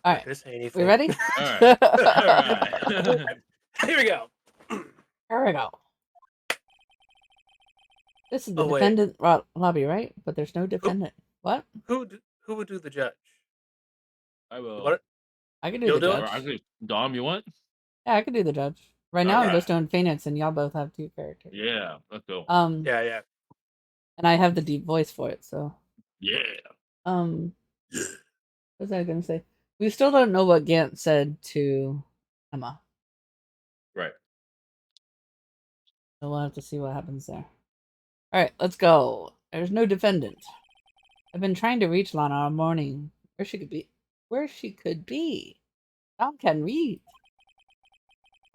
All Not right. gonna say We anything. ready? All right. All right. Here we go. Here we go. This is the Oh, wait. defendant lobby, right? But there's no defendant. What? Who would do the judge? I will. What? I can do You'll the do judge. it? Or actually, Dom, you want? Yeah, I can do the judge. Right now, I'm just Alright. doing Phoenix, and y'all both have 2 characters. Yeah, let's go. Yeah. And I have the deep voice for it, so. Yeah. What was I gonna say? We still don't know what Gant said to Emma. Right. So we'll have to see what happens there. Alright, let's go. There's no defendant. I've been trying to reach Lana all morning. Where she could be. Tom can read.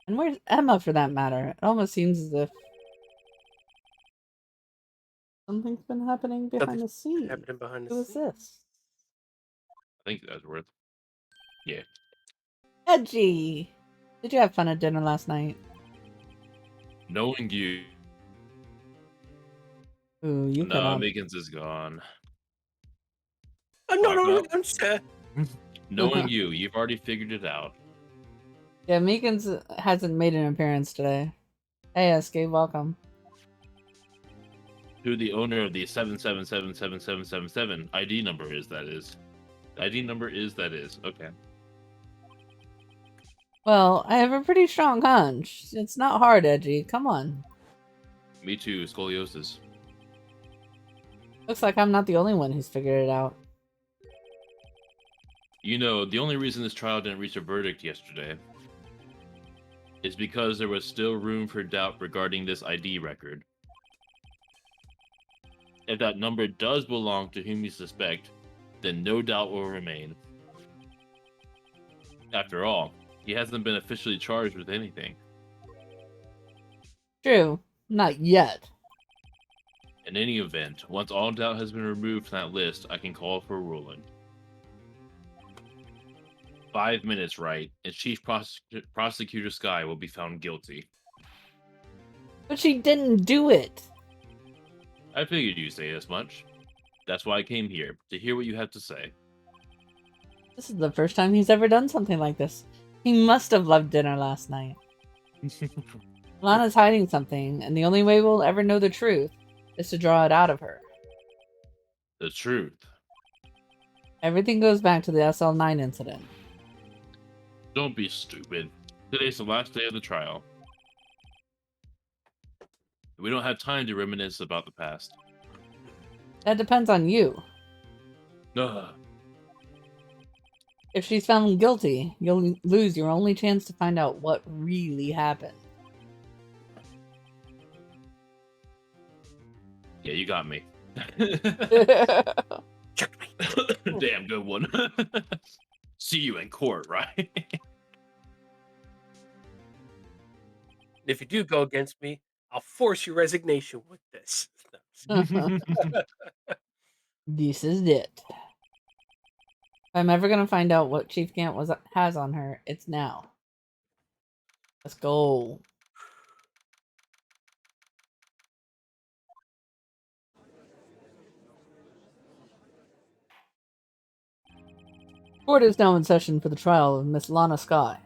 And where's Emma for that matter? It almost seems as if something's been happening behind the scenes. Happening behind the Who is scenes. this? I think that's worth. Yeah. Edgy! Did you have fun at dinner last night? Knowing you. Ooh, you could No, have. Meekins is gone. No, sir. Knowing you've already figured it out. Yeah, Meekins hasn't made an appearance today. Hey, SK, welcome. Who the owner of the 7777777 ID number is, that is. ID number is, that is. Okay. Well, I have a pretty strong hunch. It's not hard, Edgy. Come on. Me too, scoliosis. Looks like I'm not the only one who's figured it out. You know, the only reason this trial didn't reach a verdict yesterday is because there was still room for doubt regarding this ID record. If that number does belong to whom you suspect, then no doubt will remain. After all, he hasn't been officially charged with anything. True. Not yet. In any event, once all doubt has been removed from that list, I can call for a ruling. 5 minutes, right, and Chief Prosecutor Sky will be found guilty. But she didn't do it. I figured you'd say as much. That's why I came here, to hear what you have to say. This is the first time he's ever done something like this. He must have loved dinner last night. Lana's hiding something, and the only way we'll ever know the truth is to draw it out of her. The truth. Everything goes back to the SL9 incident. Don't be stupid. Today's the last day of the trial. We don't have time to reminisce about the past. That depends on you. Ugh. If she's found guilty, you'll lose your only chance to find out what really happened. Yeah, you got me. Checkmate. Damn good one. See you in court, right? If you do go against me, I'll force your resignation with this. This is it. If I'm ever gonna find out what Chief Gant has on her, it's now. Let's go. Court is now in session for the trial of Miss Lana Sky.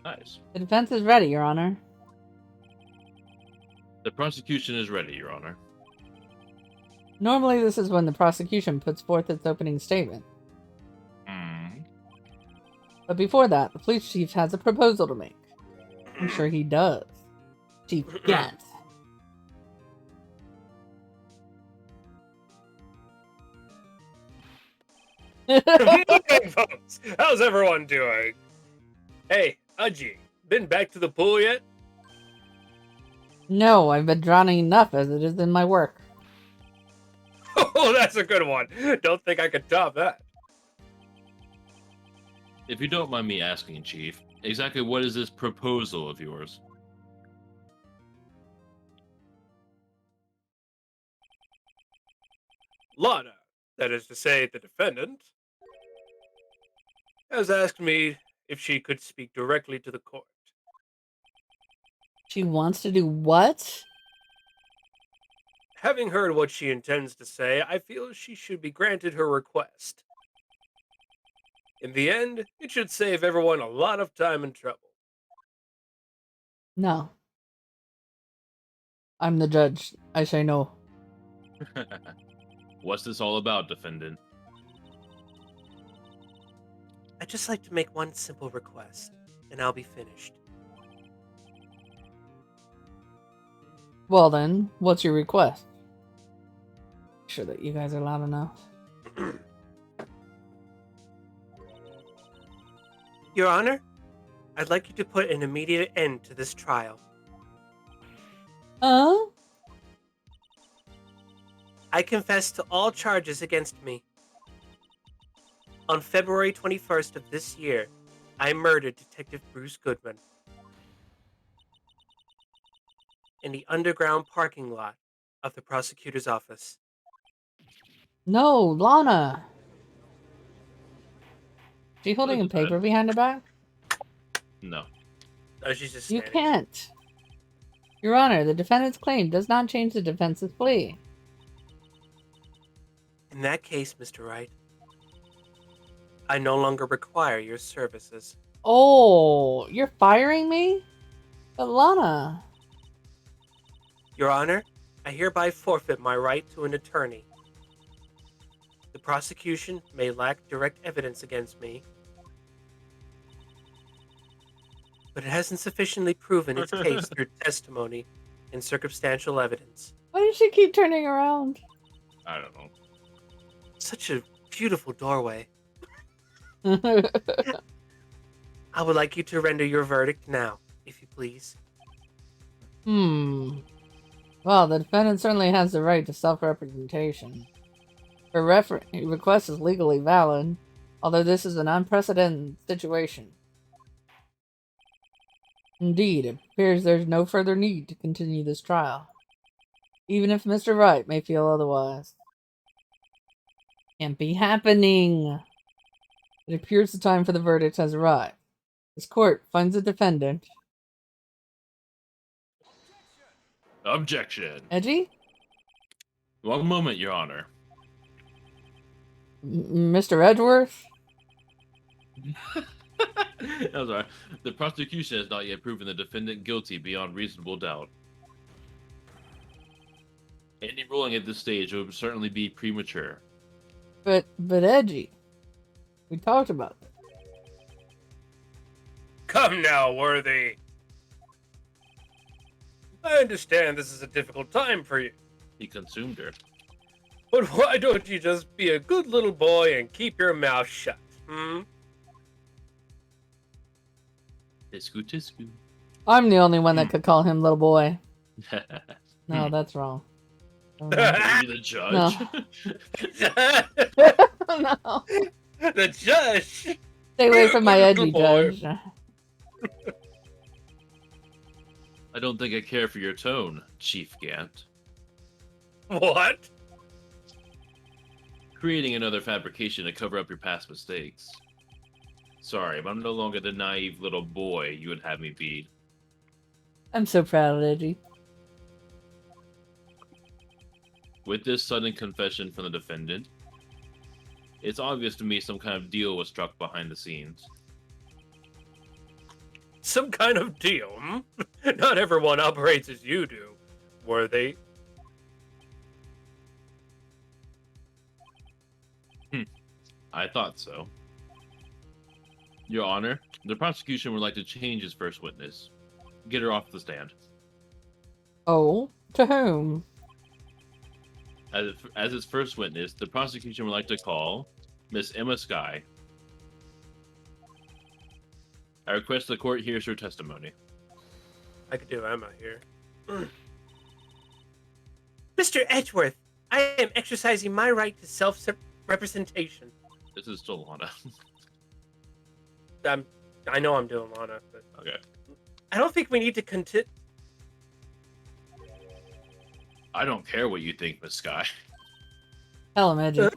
Nice. The defense is ready, Your Honor. The prosecution is ready, Your Honor. Normally, this is when the prosecution puts forth its opening statement. But before that, the police chief has a proposal to make. I'm sure he does. Chief Gant. Hey, folks, how's everyone doing? Hey, Aji, been back to the pool yet? No, I've been drowning enough as it is in my work. Oh, that's a good one. Don't think I could top that. If you don't mind me asking, Chief, exactly what is this proposal of yours? Lana, that is to say the defendant, has asked me if she could speak directly to the court. She wants to do what? Having heard what she intends to say, I feel she should be granted her request. In the end, it should save everyone a lot of time and trouble. No. I'm the judge. I say no. What's this all about, defendant? I'd just like to make one simple request, and I'll be finished. Well then, what's your request? Make sure that you guys are loud enough. Your Honor, I'd like you to put an immediate end to this trial. Huh? I confess to all charges against me. On February 21st of this year, I murdered Detective Bruce Goodman in the underground parking lot of the prosecutor's office. No, Lana. She holding a Look at that. paper behind her back? No. Oh, she's just You standing there. can't. Your Honor, the defendant's claim does not change the defense's plea. In that case, Mr. Wright, I no longer require your services. Oh, you're firing me? But Lana. Your Honor, I hereby forfeit my right to an attorney. The prosecution may lack direct evidence against me, but it hasn't sufficiently proven its case through testimony and circumstantial evidence. Why does she keep turning around? I don't know. Such a beautiful doorway. Hmm. I would like you to render your verdict now, if you please. Well, the defendant certainly has the right to self-representation. Her request is legally valid, although this is an unprecedented situation. Indeed, it appears there's no further need to continue this trial, even if Mr. Wright may feel otherwise. Can't be happening. It appears the time for the verdict has arrived. This court finds the defendant Objection. edgy, One moment, Your Honor. Mr. Edgeworth. I'm sorry. The prosecution has not yet proven the defendant guilty beyond reasonable doubt. Any ruling at this stage would certainly be premature. But edgy. We talked about this. Come now, Worthy. I understand this is a difficult time for you, He consumed her. but why don't you just be a good little boy and keep your mouth shut, hmm? Tisku tisku. I'm the only one that could call him little boy. No, Hmm. that's wrong. Are you the judge? No. The judge! Stay away from my Good edgy boy. judge. I don't think I care for your tone, Chief Gant. What? Creating another fabrication to cover up your past mistakes. Sorry, but I'm no longer the naive little boy you would have me be. I'm so proud of Edgy. With this sudden confession from the defendant, it's obvious to me some kind of deal was struck behind the scenes. Some kind of deal, hmm? Not everyone operates as you do, Worthy. I thought so. Your Honor, the prosecution would like to change its first witness. Get her off the stand. Oh, to whom? As its first witness, the prosecution would like to call Miss Emma Skye. I request the court hears her testimony. I could do Emma here. Mr. Edgeworth, I am exercising my right to self-representation. This is still Lana. I know I'm doing Lana, but Okay. I don't think we need to continue. I don't care what you think, Miss Skye. Tell him, Edgy.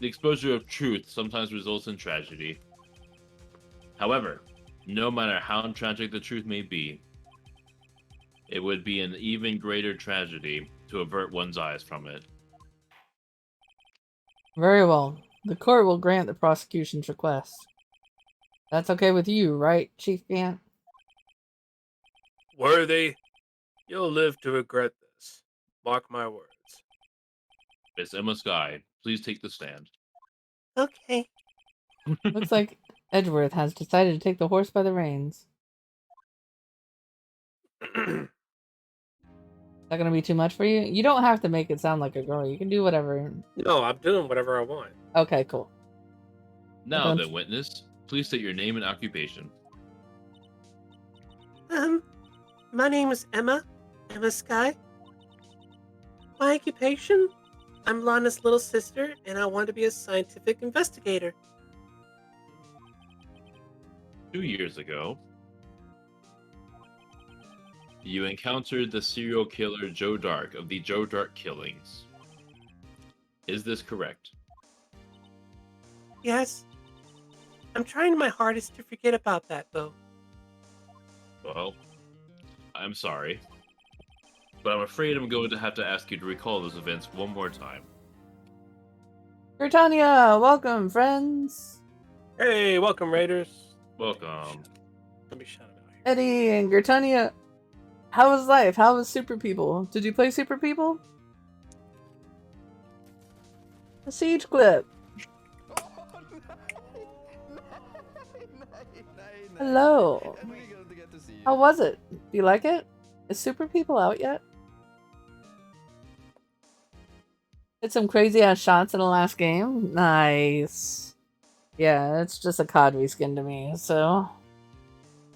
The exposure of truth sometimes results in tragedy. However, no matter how tragic the truth may be, it would be an even greater tragedy to avert one's eyes from it. Very well. The court will grant the prosecution's request. That's okay with you, right, Chief Gant? Worthy, you'll live to regret this. Mark my words. Miss Emma Sky, please take the stand. Okay. Looks like Edgeworth has decided to take the horse by the reins. Is that gonna be too much for you? You don't have to make it sound like a girl. You can do whatever. No, I'm doing whatever I want. Okay, cool. Now then, witness, please state your name and occupation. My name is Emma Sky. My occupation? I'm Lana's little sister, and I want to be a scientific investigator. 2 years ago, you encountered the serial killer Joe Dark of the Joe Dark killings. Is this correct? Yes. I'm trying my hardest to forget about that, though. Well, I'm sorry, but I'm afraid I'm going to have to ask you to recall those events one more time. Britannia, welcome, friends. Hey, welcome, Raiders. Welcome. Let me shout it out here. Eddie and Gertania, how was life? How was Super People? Did you play Super People? A siege clip. Hello. How was it? Do you like it? Is Super People out yet? Did some crazy ass shots in the last game. Nice. Yeah, it's just a COD reskin to me, so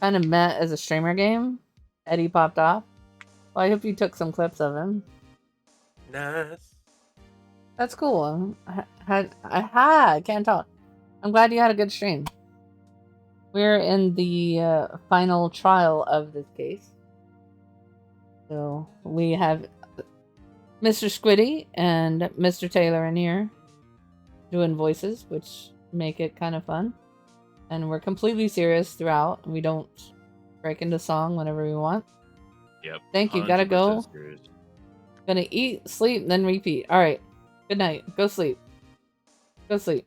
kind of met as a streamer game. Eddie popped off. Well, I hope you took some clips of him. Nice. That's cool. I can't talk. I'm glad you had a good stream. We're in the final trial of this case. So we have Mr. Squiddy and Mr. Taylor in here doing voices, which make it kind of fun. And we're completely serious throughout. We don't break into song whenever we want. Yep. Thank you. Gotta 100% go. serious. Gonna eat, sleep, then repeat. Alright. Good night. Go sleep. Go sleep.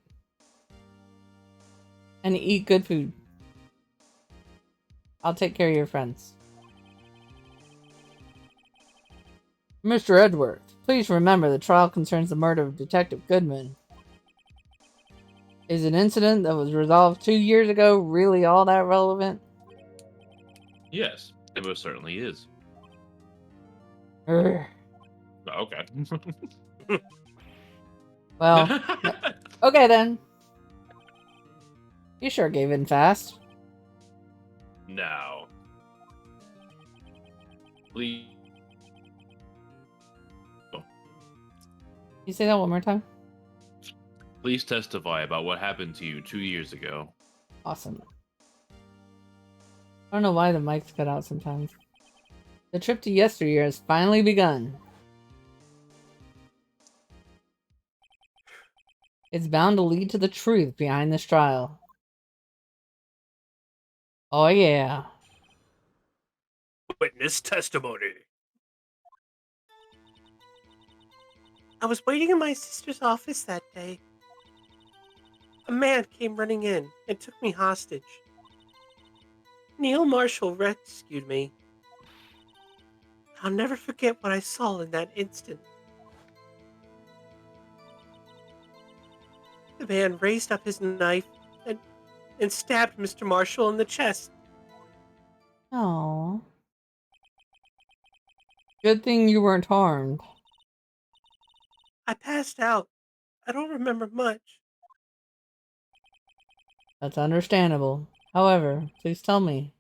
And eat good food. I'll take care of your friends. Mr. Edgeworth, please remember the trial concerns the murder of Detective Goodman. Is an incident that was resolved 2 years ago really all that relevant? Yes, it most certainly is. Urgh. Okay. Well, okay then. You sure gave in fast. Now, please. You say that one more time? Please testify about what happened to you 2 years ago. Awesome. I don't know why the mics cut out sometimes. The trip to yesteryear has finally begun. It's bound to lead to the truth behind this trial. Oh yeah. Witness testimony. I was waiting in my sister's office that day. A man came running in and took me hostage. Neil Marshall rescued me. I'll never forget what I saw in that instant. The man raised up his knife and stabbed Mr. Marshall in the chest. Oh. Good thing you weren't harmed. I passed out. I don't remember much. That's understandable. However, please tell me,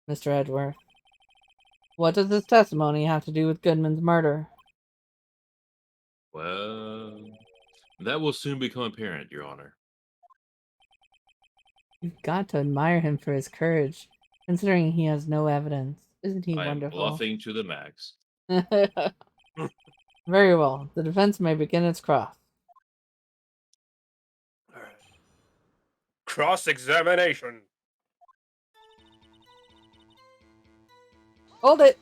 Mr. Edgeworth, what does this testimony have to do with Goodman's murder? Well, that will soon become apparent, Your Honor. You've got to admire him for his courage, considering he has no evidence. Isn't he I am wonderful? bluffing to the max. Very well. The defense may begin its cross. All right. Cross-examination. Hold it!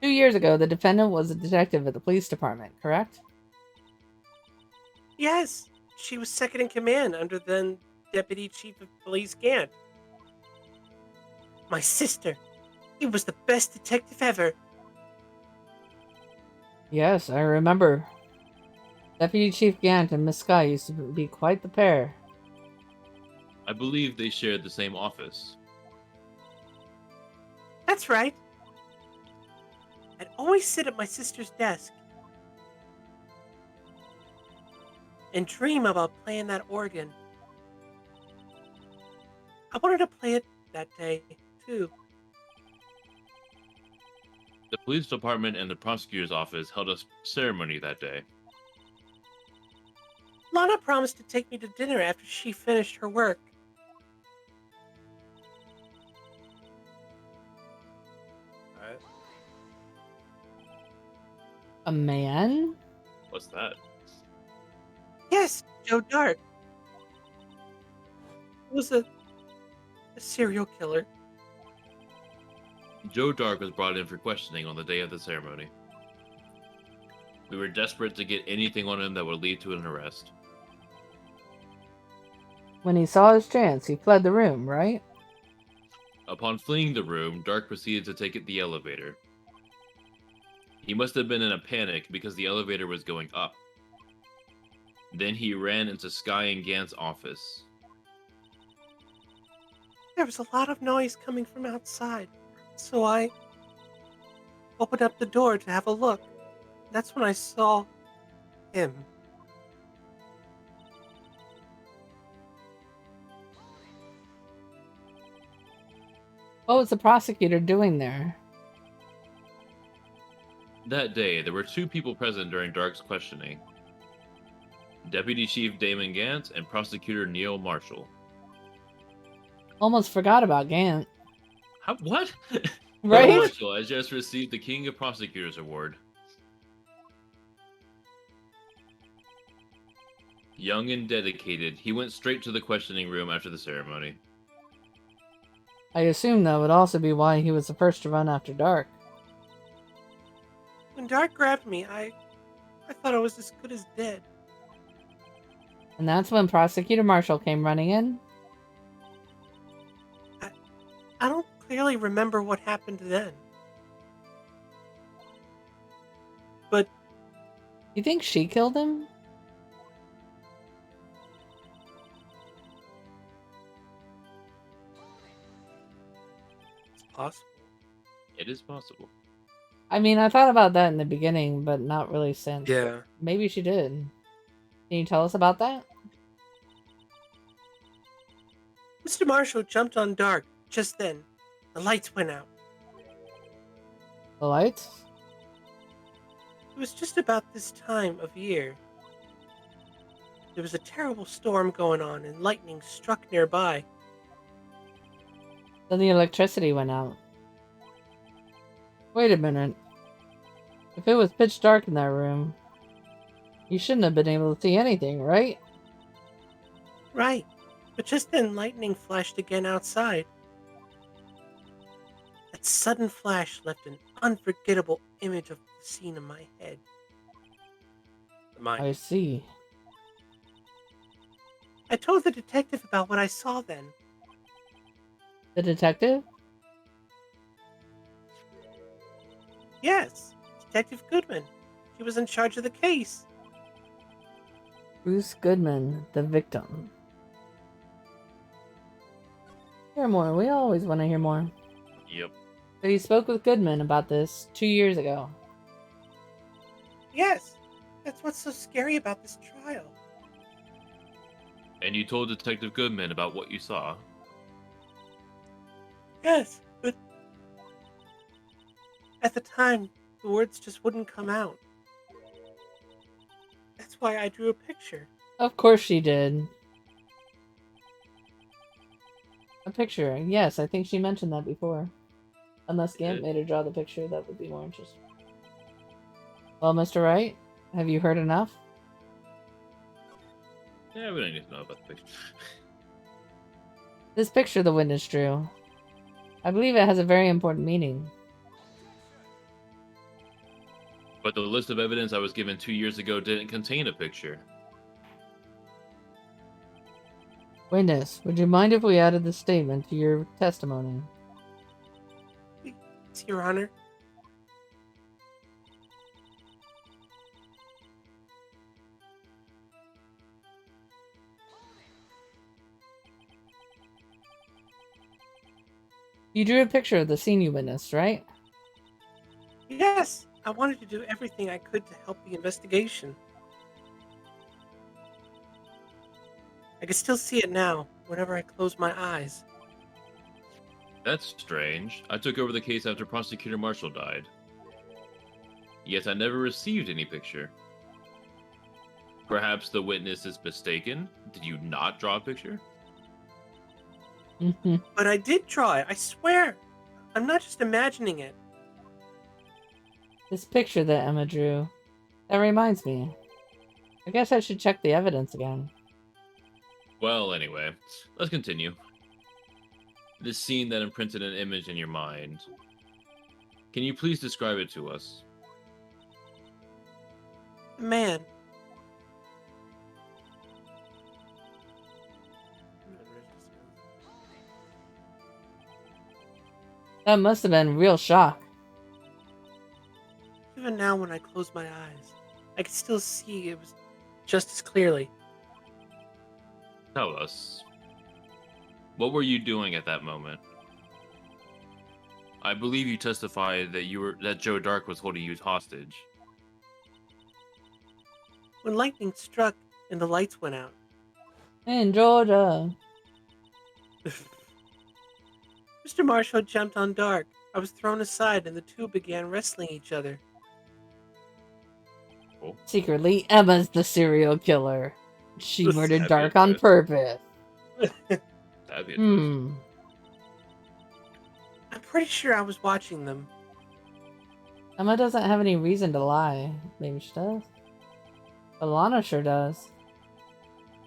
2 years ago, the defendant was a detective at the police department, correct? Yes, she was second in command under then Deputy Chief of Police Gant. My sister. He was the best detective ever. Yes, I remember. Deputy Chief Gant and Miss Sky used to be quite the pair. I believe they shared the same office. That's right. I'd always sit at my sister's desk and dream about playing that organ. I wanted to play it that day, too. The police department and the prosecutor's office held a ceremony that day. Lana promised to take me to dinner after she finished her work. Alright. A man? What's that? Yes, Joe Dark. He was a serial killer. Joe Dark was brought in for questioning on the day of the ceremony. We were desperate to get anything on him that would lead to an arrest. When he saw his chance, he fled the room, right? Upon fleeing the room, Dark proceeded to take the elevator. He must have been in a panic because the elevator was going up. Then he ran into Sky and Gant's office. There was a lot of noise coming from outside, so I opened up the door to have a look. That's when I saw him. What was the prosecutor doing there? That day, there were two people present during Dark's questioning. Deputy Chief Damon Gant and Prosecutor Neil Marshall. Almost forgot about Gant. What? Right? Neil Marshall has just received the King of Prosecutors Award. Young and dedicated, he went straight to the questioning room after the ceremony. I assume that would also be why he was the first to run after Dark. When Dark grabbed me, I thought I was as good as dead. And that's when Prosecutor Marshall came running in? I don't clearly remember what happened then. But You think she killed him? it's possible. It is possible. I mean, I thought about that in the beginning, but not really since. Yeah. Maybe she did. Can you tell us about that? Mr. Marshall jumped on Dark just then. The lights went out. The lights? It was just about this time of year. There was a terrible storm going on and lightning struck nearby. Then the electricity went out. Wait a minute. If it was pitch dark in that room, you shouldn't have been able to see anything, right? Right. But just then lightning flashed again outside. That sudden flash left an unforgettable image of the scene in my head. I see. I told the detective about what I saw then. The detective? Yes, Detective Goodman. She was in charge of the case. Bruce Goodman, the victim. Hear more. We always want to hear more. Yep. So you spoke with Goodman about this 2 years ago. Yes, that's what's so scary about this trial. And you told Detective Goodman about what you saw. Yes, but at the time, the words just wouldn't come out. That's why I drew a picture. Of course she did. A picture. Yes, I think she mentioned that before. Unless Gant made her draw the picture, that would be more interesting. Well, Mr. Wright, have you heard enough? Yeah, we don't need to know about the picture. This picture the witness drew. I believe it has a very important meaning. But the list of evidence I was given 2 years ago didn't contain a picture. Witness, would you mind if we added this statement to your testimony? Please, Your Honor. You drew a picture of the scene you witnessed, right? Yes, I wanted to do everything I could to help the investigation. I can still see it now, whenever I close my eyes. That's strange. I took over the case after Prosecutor Marshall died. Yet I never received any picture. Perhaps the witness is mistaken? Did you not draw a picture? But I did draw it, I swear! I'm not just imagining it. This picture that Emma drew. That reminds me. I guess I should check the evidence again. Well, anyway, let's continue. This scene that imprinted an image in your mind. Can you please describe it to us? The man. That must have been real shock. Even now when I close my eyes, I can still see it was just as clearly. Tell us. What were you doing at that moment? I believe you testified that Joe Dark was holding you hostage. When lightning struck and the lights went out. In Georgia. Mr. Marshall jumped on Dark. I was thrown aside and the two began wrestling each other. Oh, Secretly, Emma's the serial killer. She That'd murdered be Dark on interesting. purpose. that'd be interesting. I'm pretty sure I was watching them. Emma doesn't have any reason to lie. Maybe she does. But Lana sure does.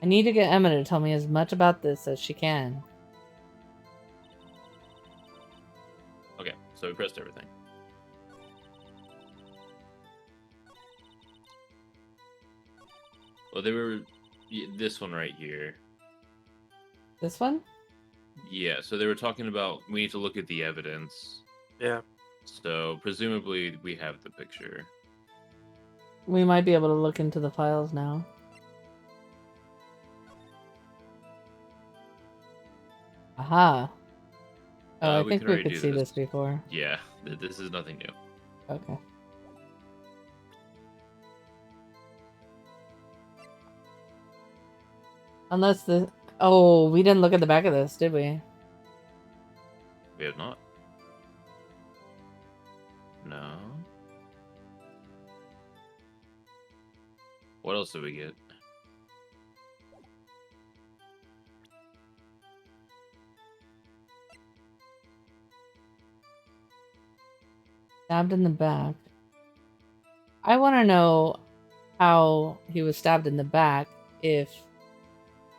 I need to get Emma to tell me as much about this as she can. Okay, so we pressed everything. Well, they were this one right here. This one? Yeah, so they were talking about we need to look at the evidence. Yeah. So presumably we have the picture. We might be able to look into the files now. Aha. Oh, I We think can we already could do see this. this before. Yeah, this is nothing new. Okay. Unless the... Oh, we didn't look at the back of this, did we? We have not. No. What else did we get? Stabbed in the back. I want to know how he was stabbed in the back if...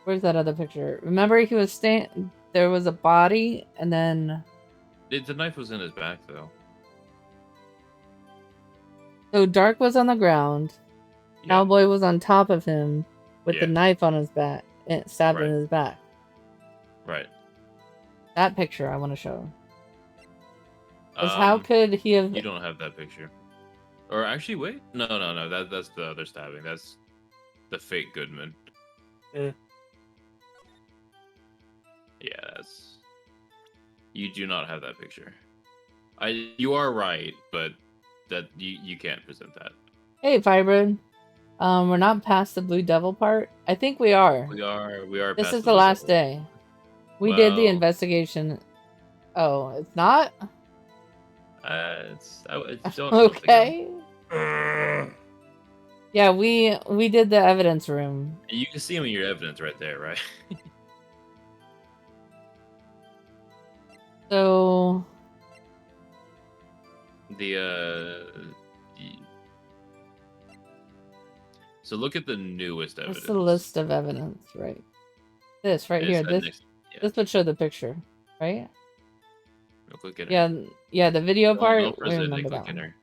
Where's that other picture? Remember he was there was a body and then... The knife was in his back, though. So Dark was on the ground. Yeah. Cowboy was on top of him with the Yeah. knife on his back, stabbed in Right. his back. Right. That picture I want to show. Because how Um, could he have... You don't have that picture. Or actually, wait. No. That's the other stabbing. That's the fake Goodman. Eh. Yeah, that's... You do not have that picture. You are right, but that you can't present that. Hey, Fibrid. We're not past the Blue Devil part. I think we are. We are. This past is the last day. We did the Well- investigation. Oh, it's not? I don't know. Okay. Yeah, we did the evidence room. You can see them in your evidence right there, right? So So look at the newest evidence. what's the list of evidence, right? This right It's here. that This next- yeah. this would show the picture, right? Real quick, get her. Yeah, the video part. Don't press we it and remember click that in one. her.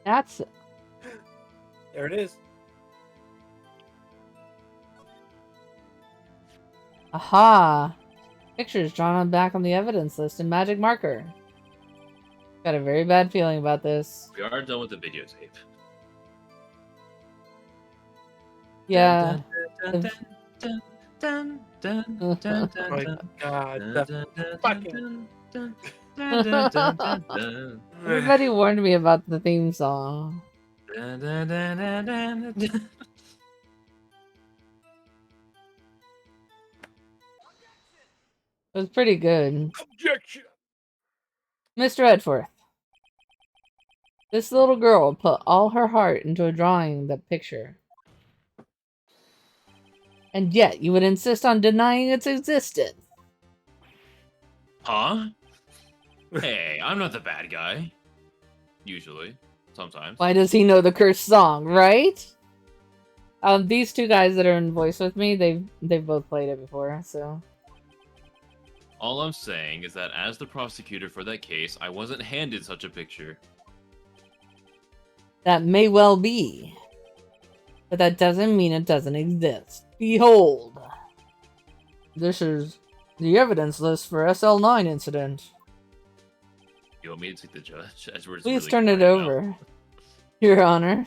That's There it is. Aha! Pictures drawn on back on the evidence list in magic marker. Got a very bad feeling about this. We are done with the videotape. Yeah. Oh my god, the fucking. Everybody warned me about the theme song. It was pretty good. Objection! Mr. Edgeworth. This little girl put all her heart into a drawing that picture. And yet you would insist on denying its existence. Huh? Hey, I'm not the bad guy. Usually. Sometimes. Why does he know the cursed song, right? These two guys that are in voice with me, they've both played it before, so. All I'm saying is that as the prosecutor for that case, I wasn't handed such a picture. That may well be. But that doesn't mean it doesn't exist. Behold! This is the evidence list for SL9 incident. You want me to take the judge? Edward's Please really turn it quiet now. over, Your Honor.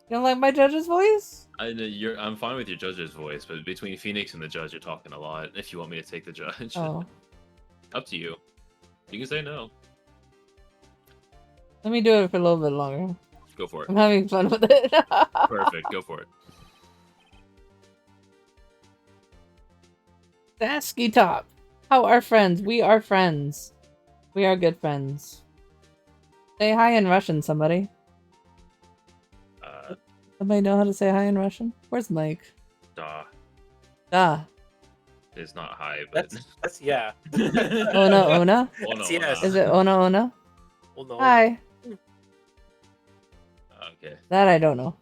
You don't like my judge's voice? I know I'm fine with your judge's voice, but between Phoenix and the judge, you're talking a lot. If you want me to take the judge, Oh. up to you. You can say no. Let me do it for a little bit longer. Go for it. I'm having fun with it. Perfect. Go for it. Dasky Top. How are friends? We are friends. We are good friends. Say hi in Russian, somebody. Somebody know how to say hi in Russian? Where's Mike? Da. Da. It's not high, but That's yeah. Ona Ona? Oh, no, Yes. Is it Ona Ona? Well, no. Hi. Okay. That I don't know.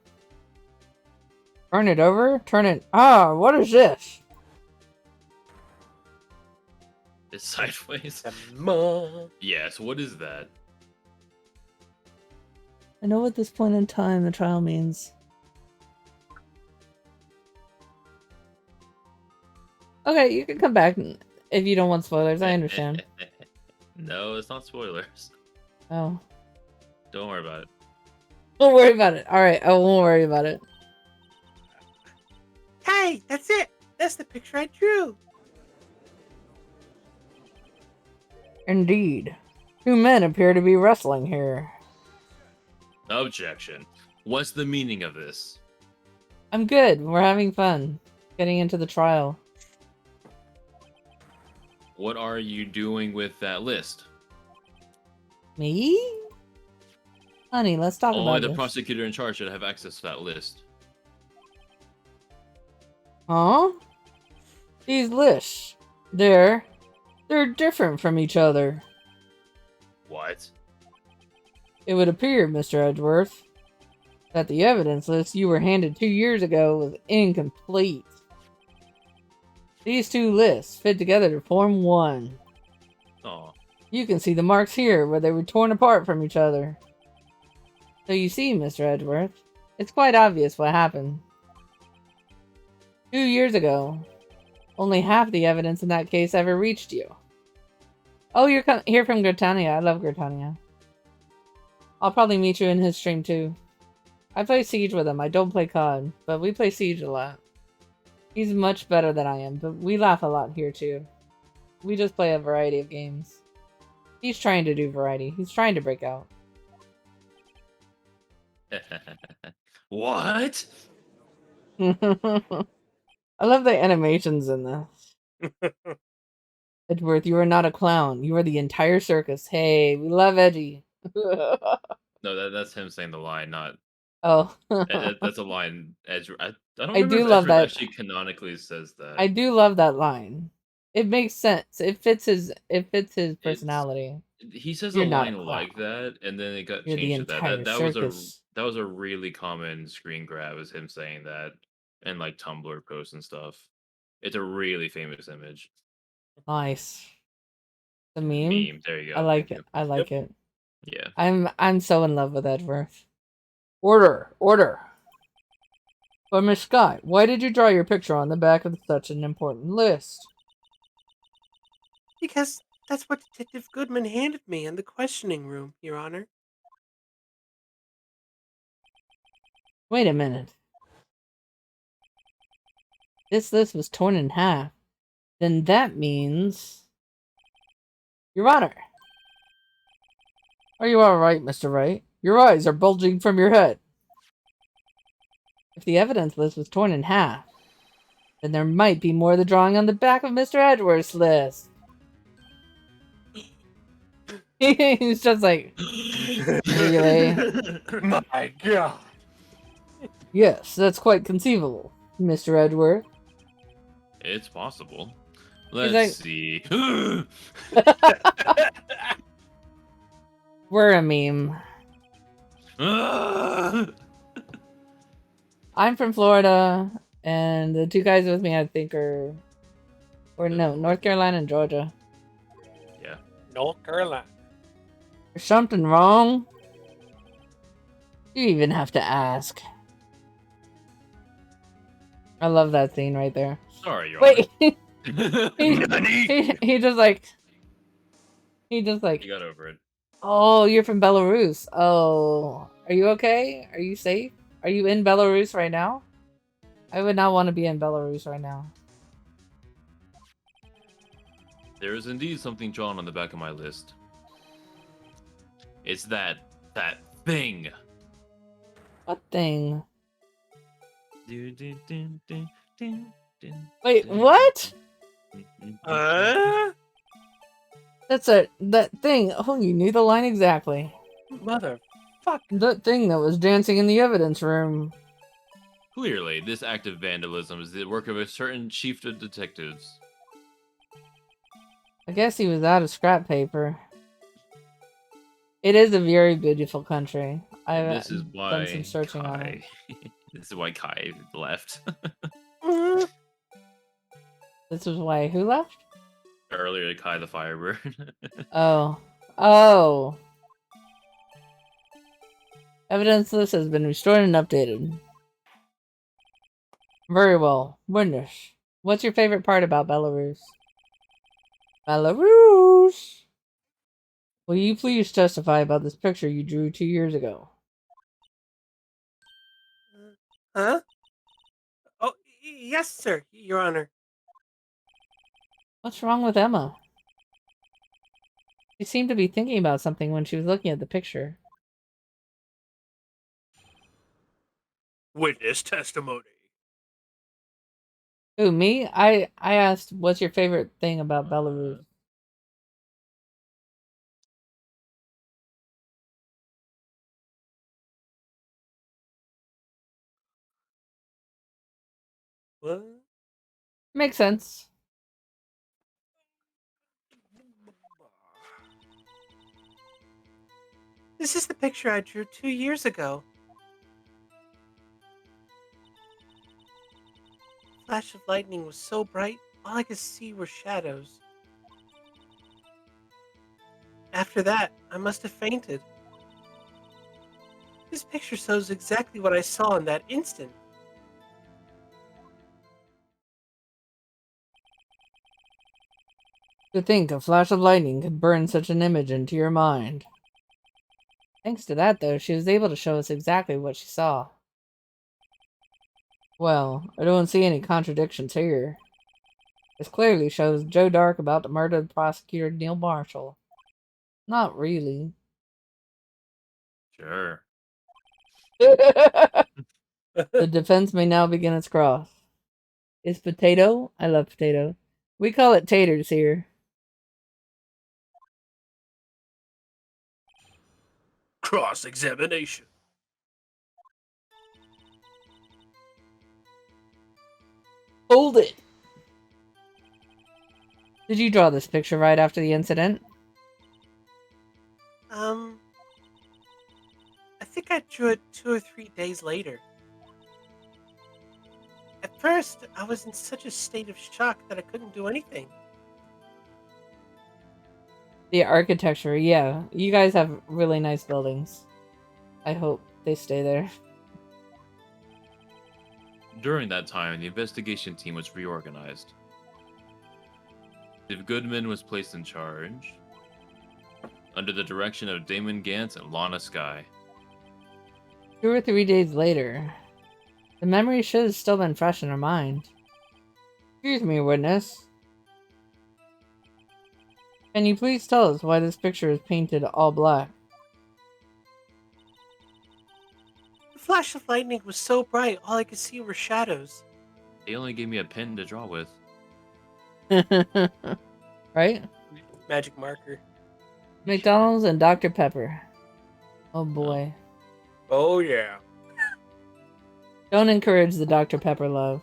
Turn it over? Turn it... Ah, what is this? It's sideways. Mom. Yes. What is that? I know at this point in time the trial means. Okay, you can come back if you don't want spoilers. I understand. No, it's not spoilers. Oh. Don't worry about it. Don't worry about it. Alright, I won't worry about it. Hey, that's it. That's the picture I drew. Indeed. Two men appear to be wrestling here. Objection. What's the meaning of this? I'm good. We're having fun. Getting into the trial. What are you doing with that list? Me? Honey, let's talk Only about the this. prosecutor in charge should have access to that list. Huh? These lists. They're different from each other. What? It would appear, Mr. Edgeworth, that the evidence list you were handed 2 years ago was incomplete. These two lists fit together to form one. Oh. You can see the marks here where they were torn apart from each other. So you see, Mr. Edgeworth, it's quite obvious what happened. 2 years ago, only half the evidence in that case ever reached you. Oh, you're here from Gritania. I love Gritania. I'll probably meet you in his stream too. I play Siege with him. I don't play COD, but we play Siege a lot. He's much better than I am, but we laugh a lot here too. We just play a variety of games. He's trying to do variety. He's trying to break out. What? I love the animations in this. Edgeworth, you are not a clown. You are the entire circus. Hey, we love Edgy. No, that's him saying the line, not. Oh. That's a line. Edge. I don't I remember do if love Edgeworth that. actually canonically says that. I do love that line. It makes sense. It fits his personality. He says You're a not a line like clown. that, and then it got You're the changed to that. entire circus. That was a really common screen grab, is him saying that, and like Tumblr posts and stuff. It's a really famous image. Nice. The meme. There you go. I like it. I like Yep. it. Yeah. I'm so in love with Edgeworth. Order. But Miss Scott, why did you draw your picture on the back of such an important list? Because that's what Detective Goodman handed me in the questioning room, Your Honor. Wait a minute. This list was torn in half. Then that means... Your Honor! Are you alright, Mr. Wright? Your eyes are bulging from your head. If the evidence list was torn in half, then there might be more of the drawing on the back of Mr. Edgeworth's list. He's just like, really? My God. Yes, that's quite conceivable, Mr. Edgeworth. It's possible. He's Let's see. We're a meme. I'm from Florida, and the two guys with me, I think, are... Or no, North Carolina and Georgia. Yeah. North Carolina. There's something wrong? You even have to ask. I love that scene right there. Sorry, Your Wait, Honor. he just like... He just like... You got over it. Oh, you're from Belarus. Oh, are you okay? Are you safe? Are you in Belarus right now? I would not want to be in Belarus right now. There is indeed something drawn on the back of my list. It's that thing. What thing? Wait, what? That's that thing. Oh, you knew the line exactly. Motherfuck. That thing that was dancing in the evidence room. Clearly, this act of vandalism is the work of a certain chief of detectives. I guess he was out of scrap paper. It is a very beautiful country. And I've this is why done some searching on it. This is why Kai left. This is why who left? Earlier, Kai the Firebird. Oh. Oh. Evidence list has been restored and updated. Very well. Witness. What's your favorite part about Belarus? Belarus! Will you please testify about this picture you drew 2 years ago? Huh? Oh, yes, sir, Your Honor. What's wrong with Emma? She seemed to be thinking about something when she was looking at the picture. Witness testimony. Who, me? I asked, what's your favorite thing about Belarus? What? Makes sense. This is the picture I drew 2 years ago. Flash of lightning was so bright, all I could see were shadows. After that, I must have fainted. This picture shows exactly what I saw in that instant. To think a flash of lightning could burn such an image into your mind. Thanks to that, though, she was able to show us exactly what she saw. Well, I don't see any contradictions here. This clearly shows Joe Dark about to murder the prosecutor Neil Marshall. Not really. Sure. The defense may now begin its cross. Is potato? I love potato. We call it taters here. Cross-examination. Hold it! Did you draw this picture right after the incident? I think I drew it 2 or 3 days later. At first, I was in such a state of shock that I couldn't do anything. The architecture, yeah. You guys have really nice buildings. I hope they stay there. During that time, the investigation team was reorganized. Steve Goodman was placed in charge, under the direction of Damon Gantz and Lana Skye. 2 or 3 days later. The memory should have still been fresh in her mind. Excuse me, witness. Can you please tell us why this picture is painted all black? The flash of lightning was so bright, all I could see were shadows. They only gave me a pen to draw with. Right? Magic marker. McDonald's and Dr. Pepper. Oh boy. Oh yeah. Don't encourage the Dr. Pepper love.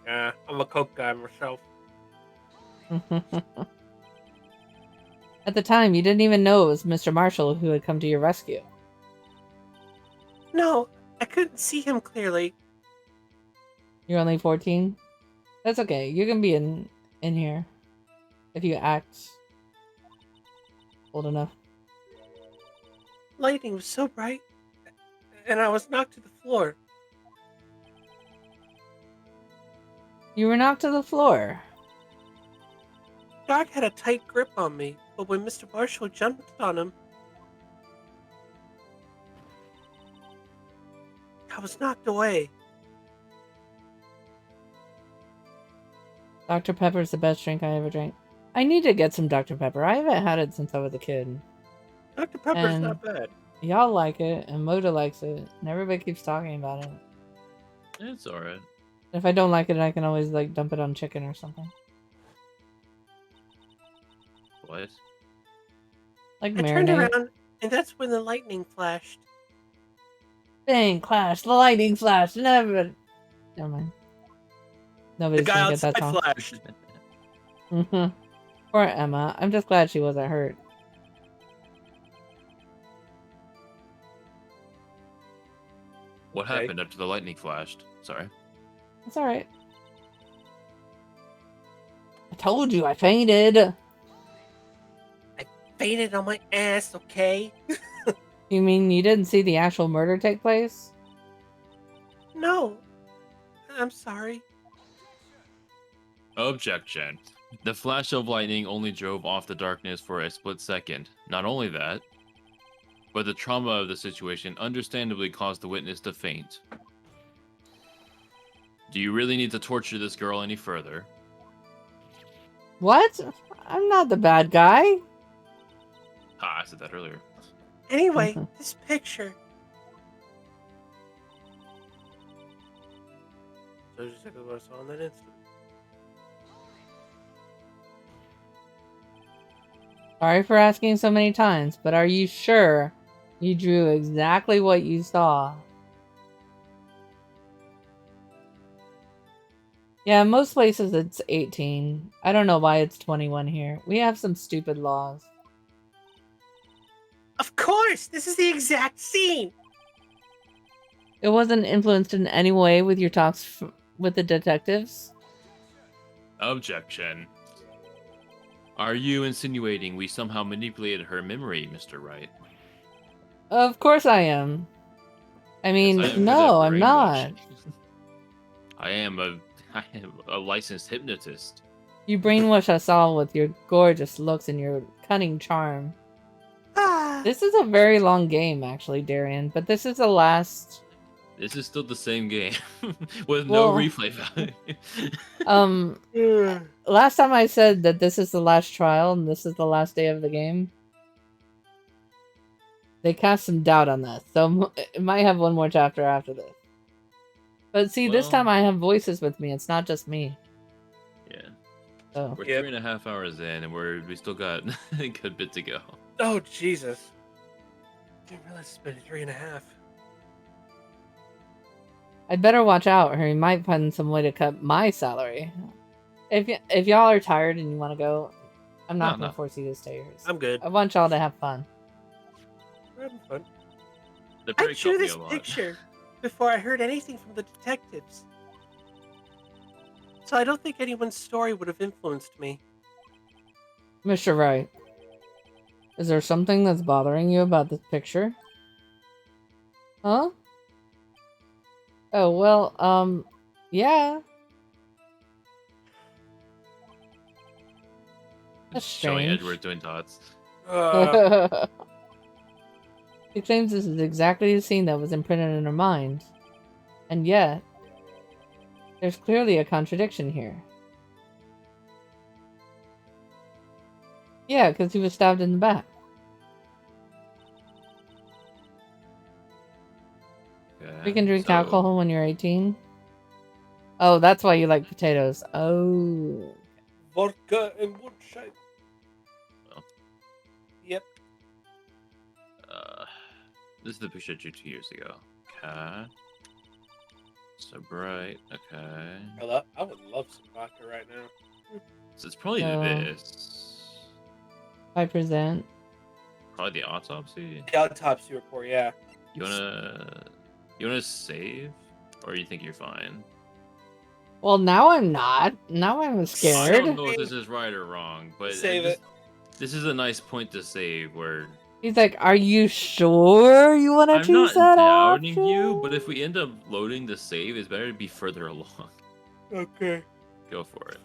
Yeah, I'm a Coke guy myself. At the time, you didn't even know it was Mr. Marshall who had come to your rescue. No, I couldn't see him clearly. You're only 14? That's okay. You can be in here. If you act old enough. Lightning was so bright, and I was knocked to the floor. You were knocked to the floor. Dog had a tight grip on me, but when Mr. Marshall jumped on him, I was knocked away. Dr. Pepper's the best drink I ever drank. I need to get some Dr. Pepper. I haven't had it since I was a kid. Dr. Pepper's And- not bad. Y'all like it, and Moda likes it, and everybody keeps talking about it. It's alright. If I don't like it, I can always like dump it on chicken or something. What? Like I turned marinade. around, and that's when the lightning flashed. Bang! Clash! The lightning flash! Never mind. The Nobody's guy gonna get that outside song. flashed. Poor Emma. I'm just glad she wasn't hurt. What Okay. happened after the lightning flashed? Sorry. It's alright. I told you I fainted! Fainted on my ass, okay? You mean you didn't see the actual murder take place? No. I'm sorry. Objection. The flash of lightning only drove off the darkness for a split second. Not only that, but the trauma of the situation understandably caused the witness to faint. Do you really need to torture this girl any further? What? I'm not the bad guy. Ah, I said that earlier. Anyway, this picture. So just exactly what I saw in that instant. Sorry for asking so many times, but are you sure you drew exactly what you saw? Yeah, most places it's 18. I don't know why it's 21 here. We have some stupid laws. Of course! This is the exact scene! It wasn't influenced in any way with your talks with the detectives? Objection. Are you insinuating we somehow manipulated her memory, Mr. Wright? Of course I am. I mean, Yes, I am no, good I'm at not. English. I am a licensed hypnotist. You brainwash us all with your gorgeous looks and your cunning charm. Ah, This is a very long game, actually, Darian, but this is the last... This is still the same game with no Well- replay value. Last time I said that this is the last trial and this is the last day of the game, they cast some doubt on this, so it might have one more chapter after this. But see, this Well- time I have voices with me, it's not just me. Yeah. So. We're Yep. 3.5 hours in, and we still got a good bit to go. Oh Jesus! Didn't realize it's been 3.5. I'd better watch out, or he might find some way to cut my salary. If y'all are tired and you want to go, I'm not No. gonna force you to stay here. I'm good. I want y'all to have fun. We're having fun. The I break drew helped me this a lot. picture before I heard anything from the detectives. So I don't think anyone's story would have influenced me. Mr. Wright, is there something that's bothering you about this picture? Huh? Oh, well, yeah. That's Showing strange. Edward doing dots. She claims this is exactly the scene that was imprinted in her mind. And yet, there's clearly a contradiction here. Yeah, because he was stabbed in the back. Okay, You can drink so- alcohol when you're 18. Oh, that's why you like potatoes. Oh. Vodka and woodshine. Well. Yep. This is the picture I drew 2 years ago. Cat. So bright. Okay. I would love some vodka right now. So it's probably So- this. 5%. Probably the autopsy. The autopsy report, yeah. You wanna save, or you think you're fine? Well, now I'm not. Now I'm I scared. don't know if this is right or wrong, but Save it. This is a nice point to save. Where He's like, "Are you sure you want to I'm choose not that doubting option?" you, but if we end up loading the save, it's better to be further along. Okay. Go for it.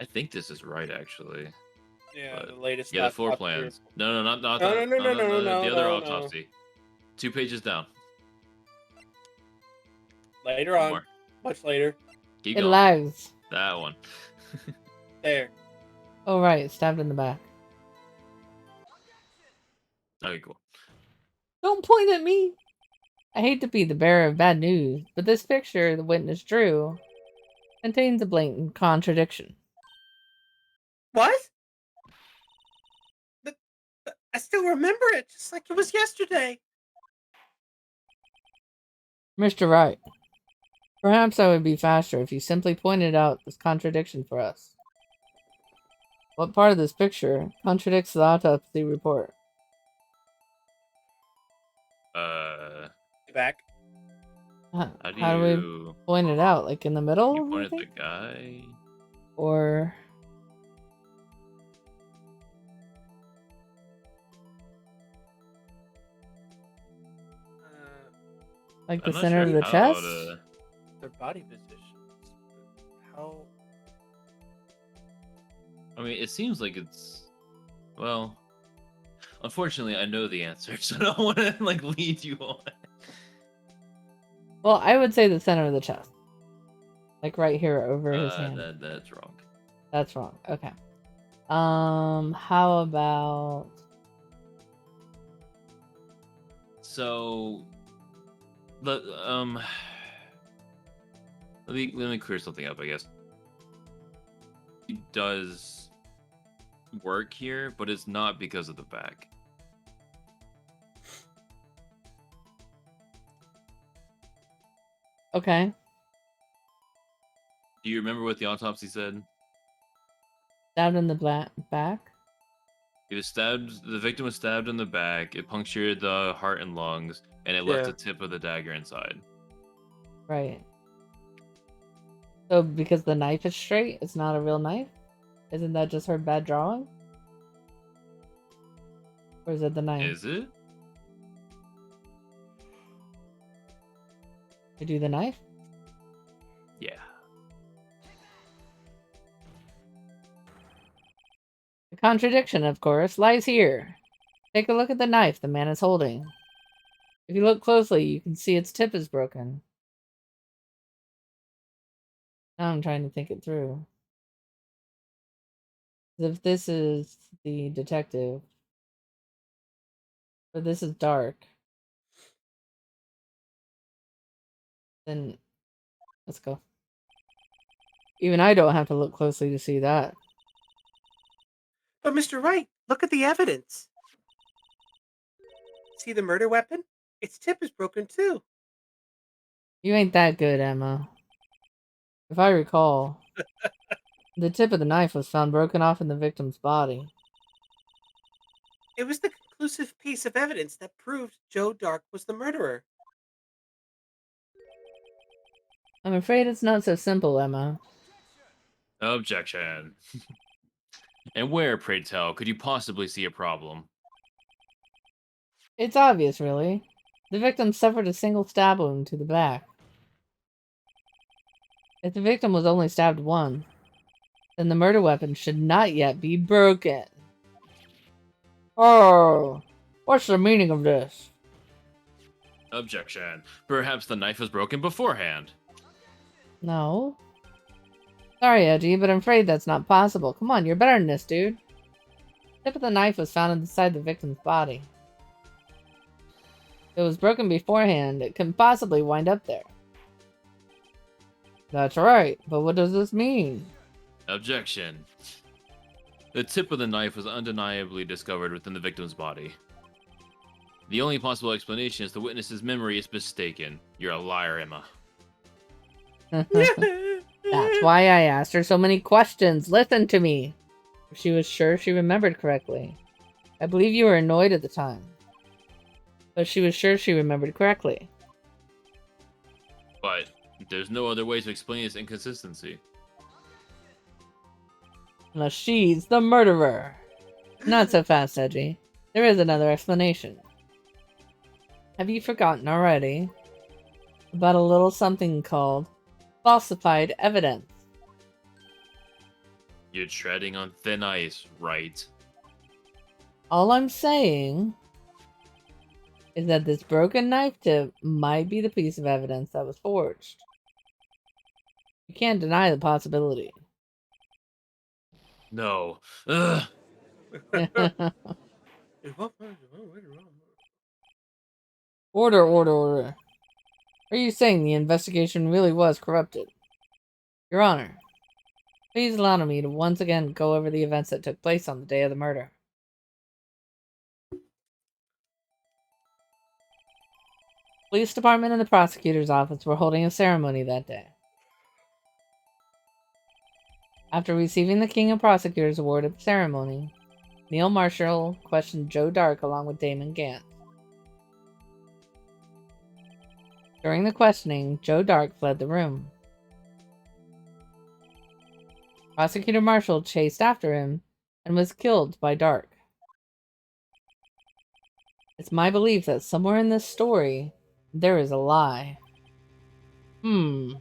I think this is right, actually. Yeah, But- the latest. Yeah, the floor autopsy plans. report. No, not No, that. no, no, the no, other no. autopsy. 2 pages down. Later One on. more. Much later. Keep It going. lags. That one. There. Oh right, stabbed in the back. Okay, cool. Don't point at me. I hate to be the bearer of bad news, but this picture the witness drew contains a blatant contradiction. What? But I still remember it, just like it was yesterday. Mr. Wright, perhaps I would be faster if you simply pointed out this contradiction for us. What part of this picture contradicts the autopsy report? Back. How How do we you point it out? Like in the middle? you you point at the think? guy? Or like the I'm not center of sure the how chest? Their body positions. How? I mean, it seems like it's. Well, unfortunately, I know the answer, so I don't want to like lead you on. Well, I would say the center of the chest. Like right here over his hand. That's wrong. That's wrong. Okay. How about So, let me clear something up. I guess he does work here, but it's not because of the back. okay. Do you remember what the autopsy said? Stabbed in the back? He was stabbed. The victim was stabbed in the back. It punctured the heart and lungs, and it left Yeah. the tip of the dagger inside. Right. So because the knife is straight, it's not a real knife? Isn't that just her bad drawing? Or is it the knife? Is it? You do the knife? Yeah. The contradiction, of course, lies here. Take a look at the knife the man is holding. If you look closely, you can see its tip is broken. Now I'm trying to think it through. If this is the detective, or this is dark, then let's go. Even I don't have to look closely to see that. But Mr. Wright, look at the evidence. See the murder weapon? Its tip is broken too. You ain't that good, Emma. If I recall, the tip of the knife was found broken off in the victim's body. It was the conclusive piece of evidence that proved Joe Dark was the murderer. I'm afraid it's not so simple, Emma. Objection. And where, pray tell, could you possibly see a problem? It's obvious, really. The victim suffered a single stab wound to the back. If the victim was only stabbed once, then the murder weapon should not yet be broken. Oh, what's the meaning of this? Objection. Perhaps the knife was broken beforehand. No. Sorry, Edgy, but I'm afraid that's not possible. Come on, you're better than this, dude. The tip of the knife was found inside the victim's body. If it was broken beforehand, it couldn't possibly wind up there. That's right, but what does this mean? Objection. The tip of the knife was undeniably discovered within the victim's body. The only possible explanation is the witness's memory is mistaken. You're a liar, Emma. That's why I asked her so many questions. Listen to me. She was sure she remembered correctly. I believe you were annoyed at the time. But she was sure she remembered correctly. But there's no other way to explain this inconsistency. Unless she's the murderer. Not so fast, Edgy. There is another explanation. Have you forgotten already about a little something called falsified evidence? You're treading on thin ice, right? All I'm saying is that this broken knife tip might be the piece of evidence that was forged. You can't deny the possibility. No. Ugh. Order. Are you saying the investigation really was corrupted? Your Honor, please allow me to once again go over the events that took place on the day of the murder. Police department and the prosecutor's office were holding a ceremony that day. After receiving the King of Prosecutors Award at the ceremony, Neil Marshall questioned Joe Dark along with Damon Gant. During the questioning, Joe Dark fled the room. Prosecutor Marshall chased after him and was killed by Dark. It's my belief that somewhere in this story, there is a lie. I'm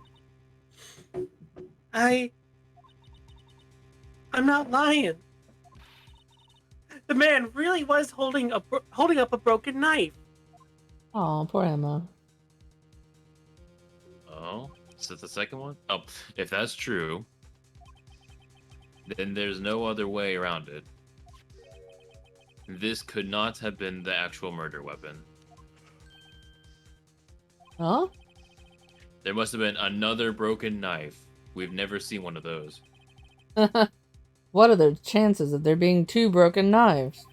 not lying. The man really was holding up a broken knife. Oh, poor Emma. Oh, is that the second one? Oh, if that's true, then there's no other way around it. This could not have been the actual murder weapon. Huh? There must have been another broken knife. We've never seen one of those. What are the chances of there being two broken knives?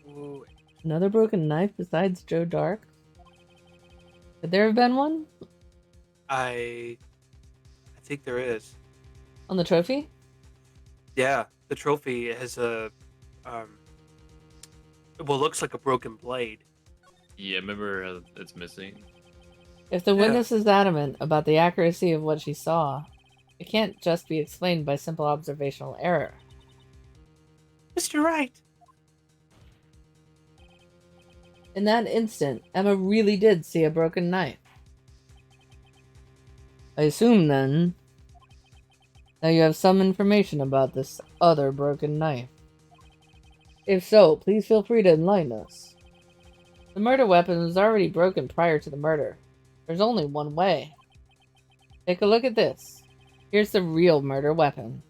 Ooh. Another broken knife besides Joe Dark? Could there have been one? I think there is. On the trophy? Yeah, the trophy has a looks like a broken blade. Yeah, remember how it's missing? If the witness is adamant about the accuracy of what she saw, it can't just be explained by simple observational error. Mr. Wright. In that instant, Emma really did see a broken knife. I assume, then, that you have some information about this other broken knife. If so, please feel free to enlighten us. The murder weapon was already broken prior to the murder. There's only one way. Take a look at this. Here's the real murder weapon.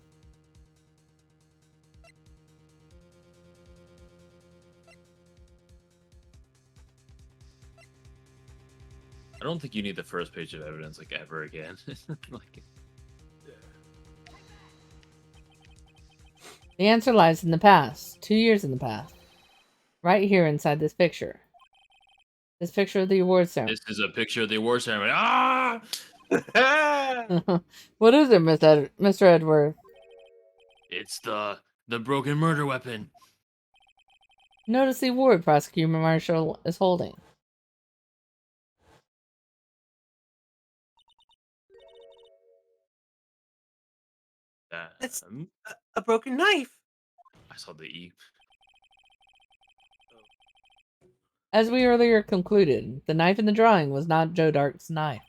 I don't think you need the first page of evidence like ever again. Like, The answer lies in the past, 2 years in the past. Right here inside this picture. This picture of the award ceremony. this is a picture of the award ceremony. Ah! What is it, Mr. Edward? It's the broken murder weapon. Notice the award Prosecutor Marshall is holding. That's a broken knife. I saw the E. As we earlier concluded, the knife in the drawing was not Joe Dark's knife.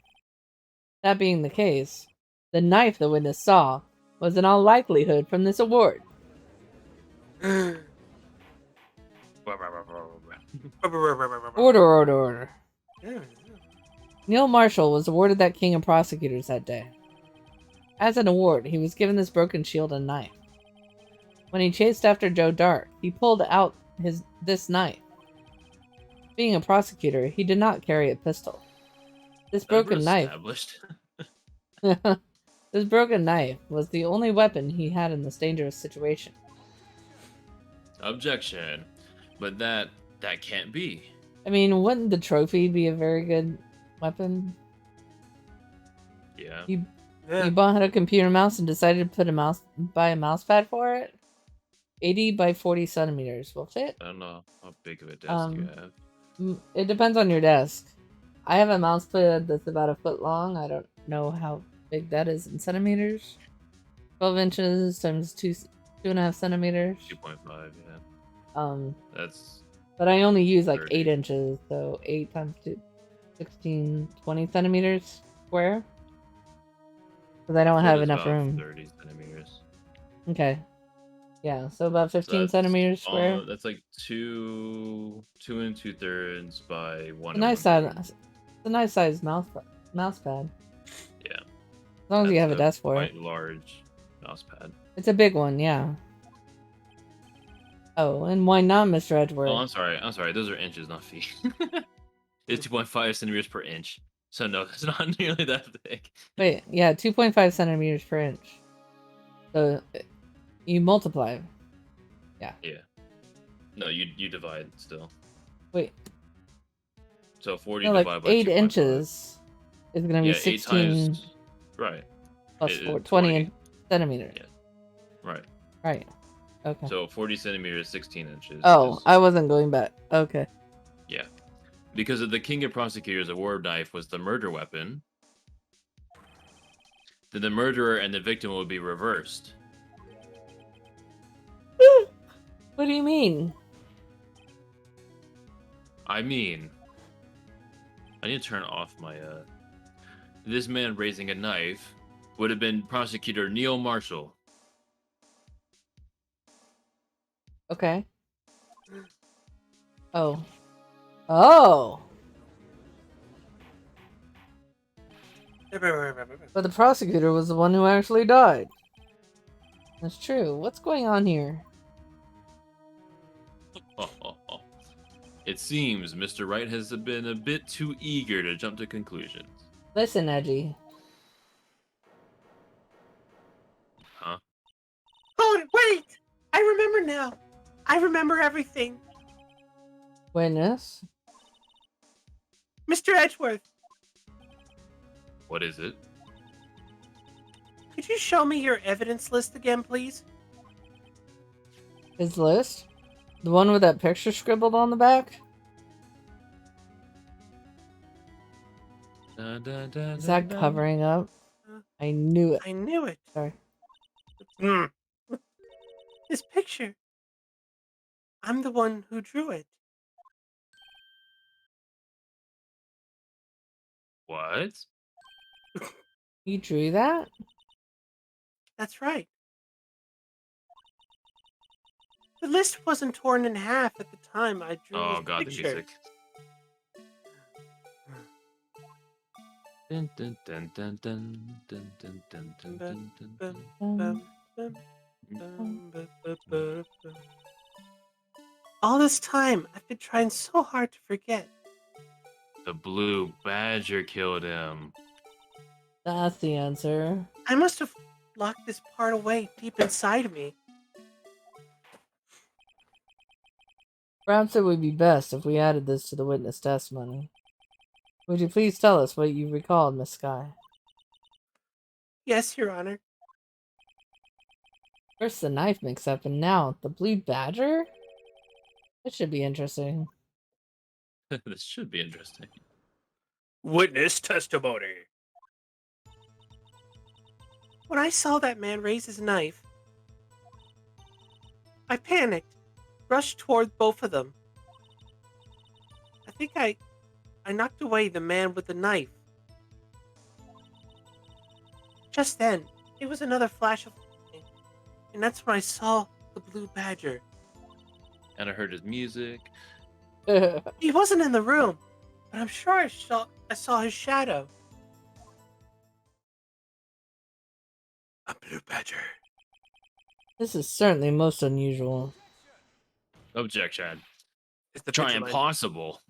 That being the case, the knife the witness saw was in all likelihood from this award. Order. Neil Marshall was awarded that King of Prosecutors that day. As an award, he was given this broken shield and knife. When he chased after Joe Dark, he pulled out this knife. Being a prosecutor, he did not carry a pistol. This broken knife This broken knife was the only weapon he had in this dangerous situation. Objection. But that can't be. I mean, wouldn't the trophy be a very good weapon? Yeah. You bought a computer mouse and decided to buy a mouse pad for it? 80 by 40 centimeters will fit. I don't know how big of a desk you have. It depends on your desk. I have a mouse pad that's about a foot long. I don't know how big that is in centimeters. 12 inches times 2.5 centimeters. 2.5, yeah. That's. But I only use like 30. 8 inches, so 8 times 2, 16, 20 centimeters square. Because I don't have enough room. 30 centimeters. Okay. Yeah, so about 15 centimeters square. That's like 2 2 2/3 by 1. It's a nice size mouse pad. Yeah. As long as you have a desk for it. Quite large mouse pad. It's a big one, yeah. Oh, and why not, Mr. Edgeworth? Oh, I'm sorry. Those are inches, not feet. It's 2.5 centimeters per inch. So no, it's not nearly that big. Wait, yeah, 2.5 centimeters per inch. So you multiply. Yeah. Yeah. No, you divide still. Wait. So 40 No, like divided by 8 2.5. inches is going to be 16 8 times, right. plus 4, 20 centimeters. Yeah. Right. Right. Okay. So 40 centimeters, 16 inches. Oh, I wasn't going back. Okay. Yeah. Because of the King of Prosecutors award knife was the murder weapon, then the murderer and the victim would be reversed. What do you mean? I mean, I need to turn off my, This man raising a knife would have been Prosecutor Neil Marshall. Okay. Oh. Oh! But the prosecutor was the one who actually died. That's true. What's going on here? It seems Mr. Wright has been a bit too eager to jump to conclusions. Listen, Edgy. Huh? Oh, wait! I remember now. I remember everything. Witness? Mr. Edgeworth, What is it? could you show me your evidence list again, please? His list? The one with that picture scribbled on the back? Is that covering up? I knew it. I knew it. Sorry. This picture. I'm the one who drew it. What? You drew that? That's right. The list wasn't torn in half at the time I drew Oh this god, the picture. music. Dun, dun, dun, dun, dun, dun, dun, dun, dun, dun, dun, dun. All this time, I've been trying so hard to forget. The blue badger killed him. That's the answer. I must have locked this part away deep inside of me. Perhaps it would be best if we added this to the witness testimony. Would you please tell us what you recalled, Miss Sky? Yes, Your Honor. First the knife mix-up, and now the blue badger? This should be interesting. This should be interesting. Witness testimony. When I saw that man raise his knife, I panicked, rushed toward both of them. think I knocked away the man with the knife. Just then, it was another flash of lightning, and that's when I saw the blue badger. And I heard his music. He wasn't in the room, but I'm sure I saw his shadow. A blue badger. This is certainly most unusual. Objection. It's the Try vigilante. impossible.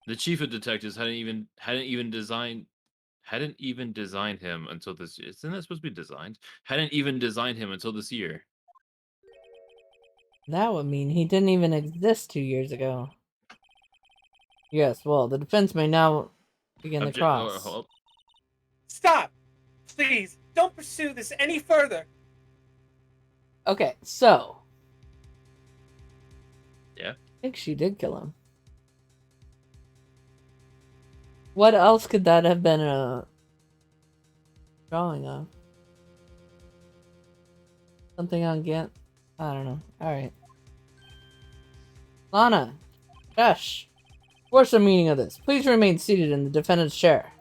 The chief of detectives hadn't even designed him until this. Isn't that supposed to be designed? Hadn't even designed him until this year. That would mean he didn't even exist 2 years ago. Yes, well, the defense may now begin the cross. Stop! Please, don't pursue this any further. Okay, so. Yeah. I think she did kill him. What else could that have been a drawing of? Something on Gant? I don't know. Alright. Lana, Josh, what's the meaning of this? Please remain seated in the defendant's chair.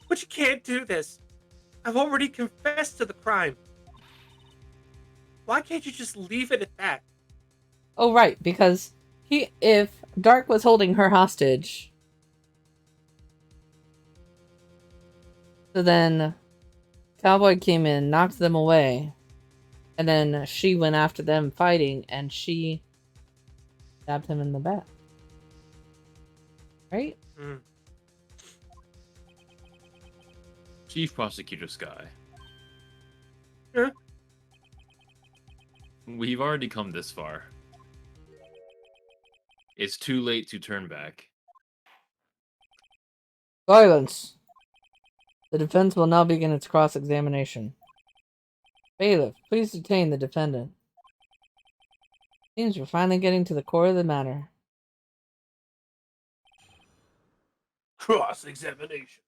But you can't do this. I've already confessed to the crime. Why can't you just leave it at that? Oh, right, because if Dark was holding her hostage, so then Cowboy came in, knocked them away, and then she went after them fighting, and she stabbed him in the back. Right? Mm. Chief Prosecutor Sky. Huh? We've already come this far. It's too late to turn back. Silence. The defense will now begin its cross-examination. Bailiff, please detain the defendant. Seems we're finally getting to the core of the matter. Cross-examination.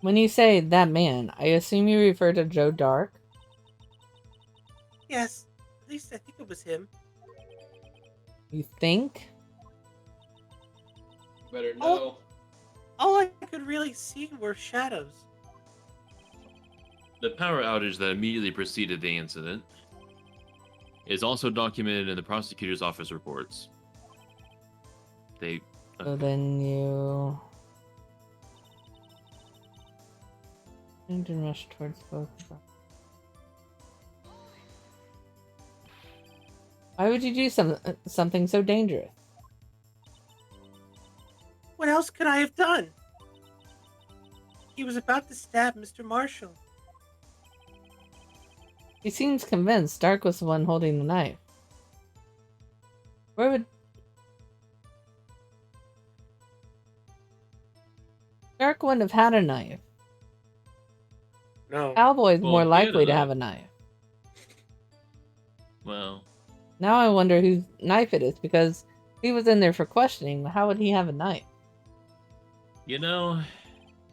When you say that man, I assume you refer to Joe Dark? Yes, at least I think it was him. You think? Better know. All I could really see were shadows. The power outage that immediately preceded the incident is also documented in the prosecutor's office reports. So then you... and rush towards both of them. Why would you do something so dangerous? What else could I have done? He was about to stab Mr. Marshall. He seems convinced Dark was the one holding the knife. Where would... Dark wouldn't have had a knife. No. Cowboy's Well, more he had likely a to knife. have a knife. Well, Now I wonder whose knife it is, because he was in there for questioning. How would he have a knife? you know,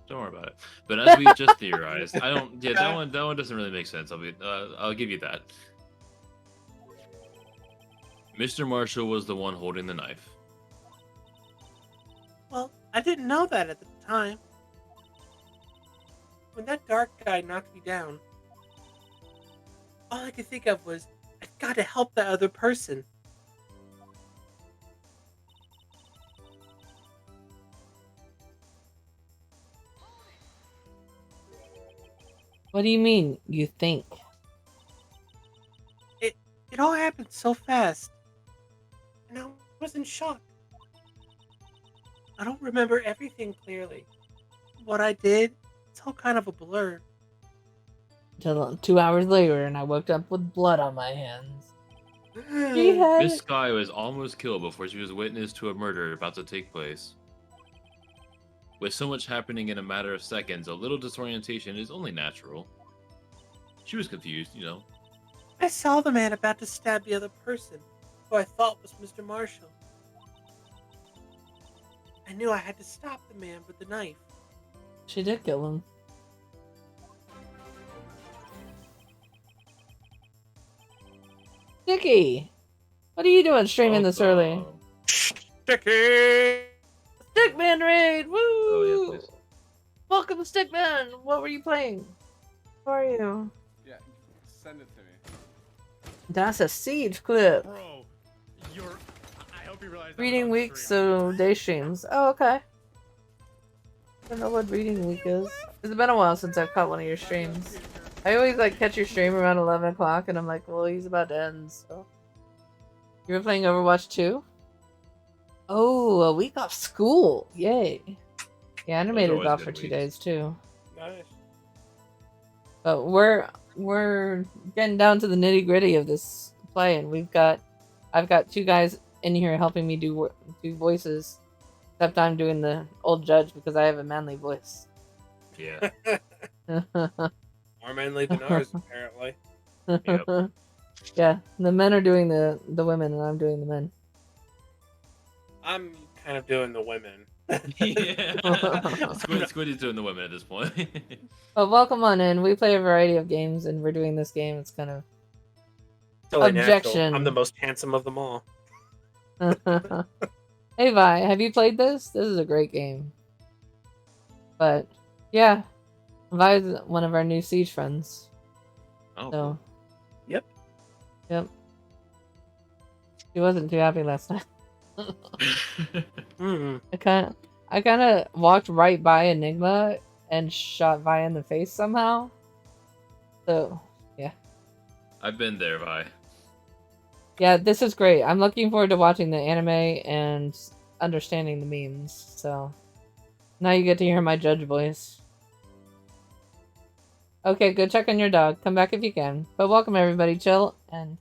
don't worry about it. But as we just theorized, I don't. Yeah, that one doesn't really make sense. I'll give you that. Mr. Marshall was the one holding the knife. Well, I didn't know that at the time. When that dark guy knocked me down, all I could think of was, I've got to help that other person. What do you mean, you think? It all happened so fast, and I was in shock. I don't remember everything clearly. What I did, it's all kind of a blur. Until 2 hours later, and I woke up with blood on my hands. She had... Miss Sky was almost killed before she was witness to a murder about to take place. With so much happening in a matter of seconds, a little disorientation is only natural. She was confused, you know. I saw the man about to stab the other person, who I thought was Mr. Marshall. I knew I had to stop the man with the knife. She did kill him. Sticky! What are you doing streaming this early? Welcome. Sticky! Stickman raid! Woo! Oh, yeah, please. Welcome, Stickman! What were you playing? How are you? Yeah, send it to me. That's a siege clip. Bro, I hope you realize. Reading week, so day streams. Oh, okay. I don't know what reading week is. It's been a while since I've caught one of your streams. I always like catch your stream around 11 o'clock, and I'm like, well, he's about to end, so. You were playing Overwatch 2? Oh, a week off school. Yay. Yeah, animated always off good for 2 weeks. days, too. Nice. But we're getting down to the nitty gritty of this play, and I've got 2 guys in here helping me do voices. Except I'm doing the old judge because I have a manly voice. Yeah. More manly than ours, apparently. Yep. Yeah, the men are doing the women, and I'm doing the men. I'm kind of doing the women. Yeah. Squid is doing the women at this point. But welcome on in. We play a variety of games, and we're doing this game. It's kind of Totally Objection. natural. I'm the most handsome of them all. Hey Vi, have you played this? This is a great game. But yeah, Vi is one of our new Siege friends. Oh, So Yep. yep. She wasn't too happy last time. cool. Hmm. I kind of walked right by Enigma and shot Vi in the face somehow. So yeah. I've been there, Vi. Yeah, this is great. I'm looking forward to watching the anime and understanding the memes. So now you get to hear my judge voice. Okay, go check on your dog. Come back if you can. But welcome everybody. Chill and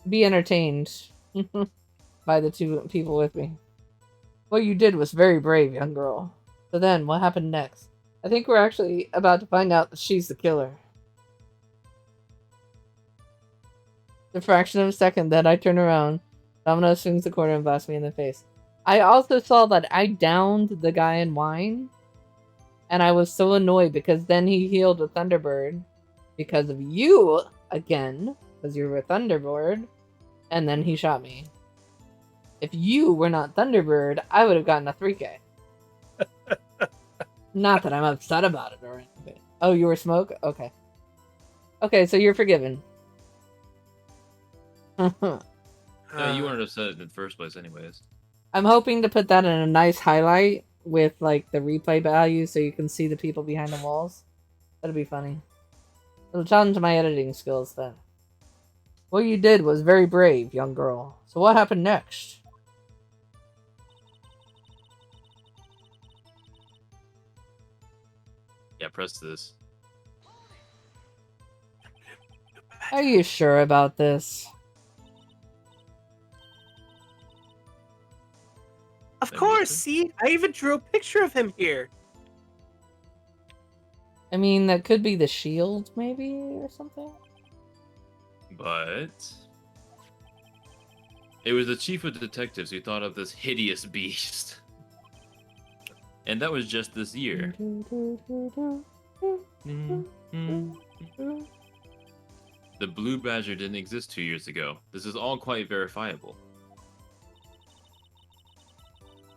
be entertained by the 2 people with me. What you did was very brave, young girl. So then, what happened next? I think we're actually about to find out that she's the killer. The fraction of a second that I turn around, Domino swings the quarter and blasts me in the face. I also saw that I downed the guy in wine, and I was so annoyed because then he healed a Thunderbird because of you again, because you were a Thunderbird, and then he shot me. If you were not Thunderbird, I would have gotten a 3K. Not that I'm upset about it or anything. Oh, you were Smoke? Okay. Okay, so you're forgiven. Yeah, you wanted to set it in the first place, anyways. I'm hoping to put that in a nice highlight with like the replay value so you can see the people behind the walls. That'll be funny. It'll challenge my editing skills then. What you did was very brave, young girl. So what happened next? Yeah, press this. Are you sure about this? Of That course, makes see? I even drew a picture of him here. I mean, that could be the shield, maybe, or something? But it was the chief of detectives who thought of this hideous beast. And that was just this year. The blue badger didn't exist 2 years ago. This is all quite verifiable.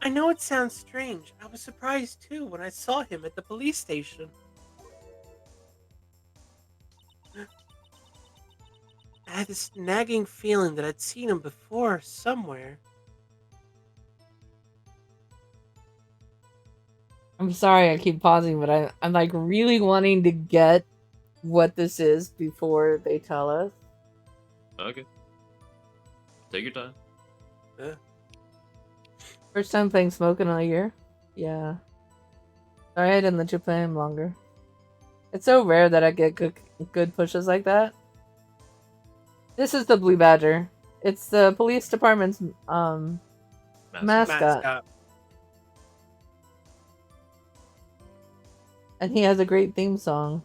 I know it sounds strange. I was surprised too when I saw him at the police station. I had this nagging feeling that I'd seen him before somewhere. I'm sorry I keep pausing, but I'm like really wanting to get what this is before they tell us. Okay. Take your time. First time playing Smoke in a year? Yeah. Sorry I didn't let you play him longer. It's so rare that I get good pushes like that. This is the Blue Badger. It's the police department's mascot. And he has a great theme song.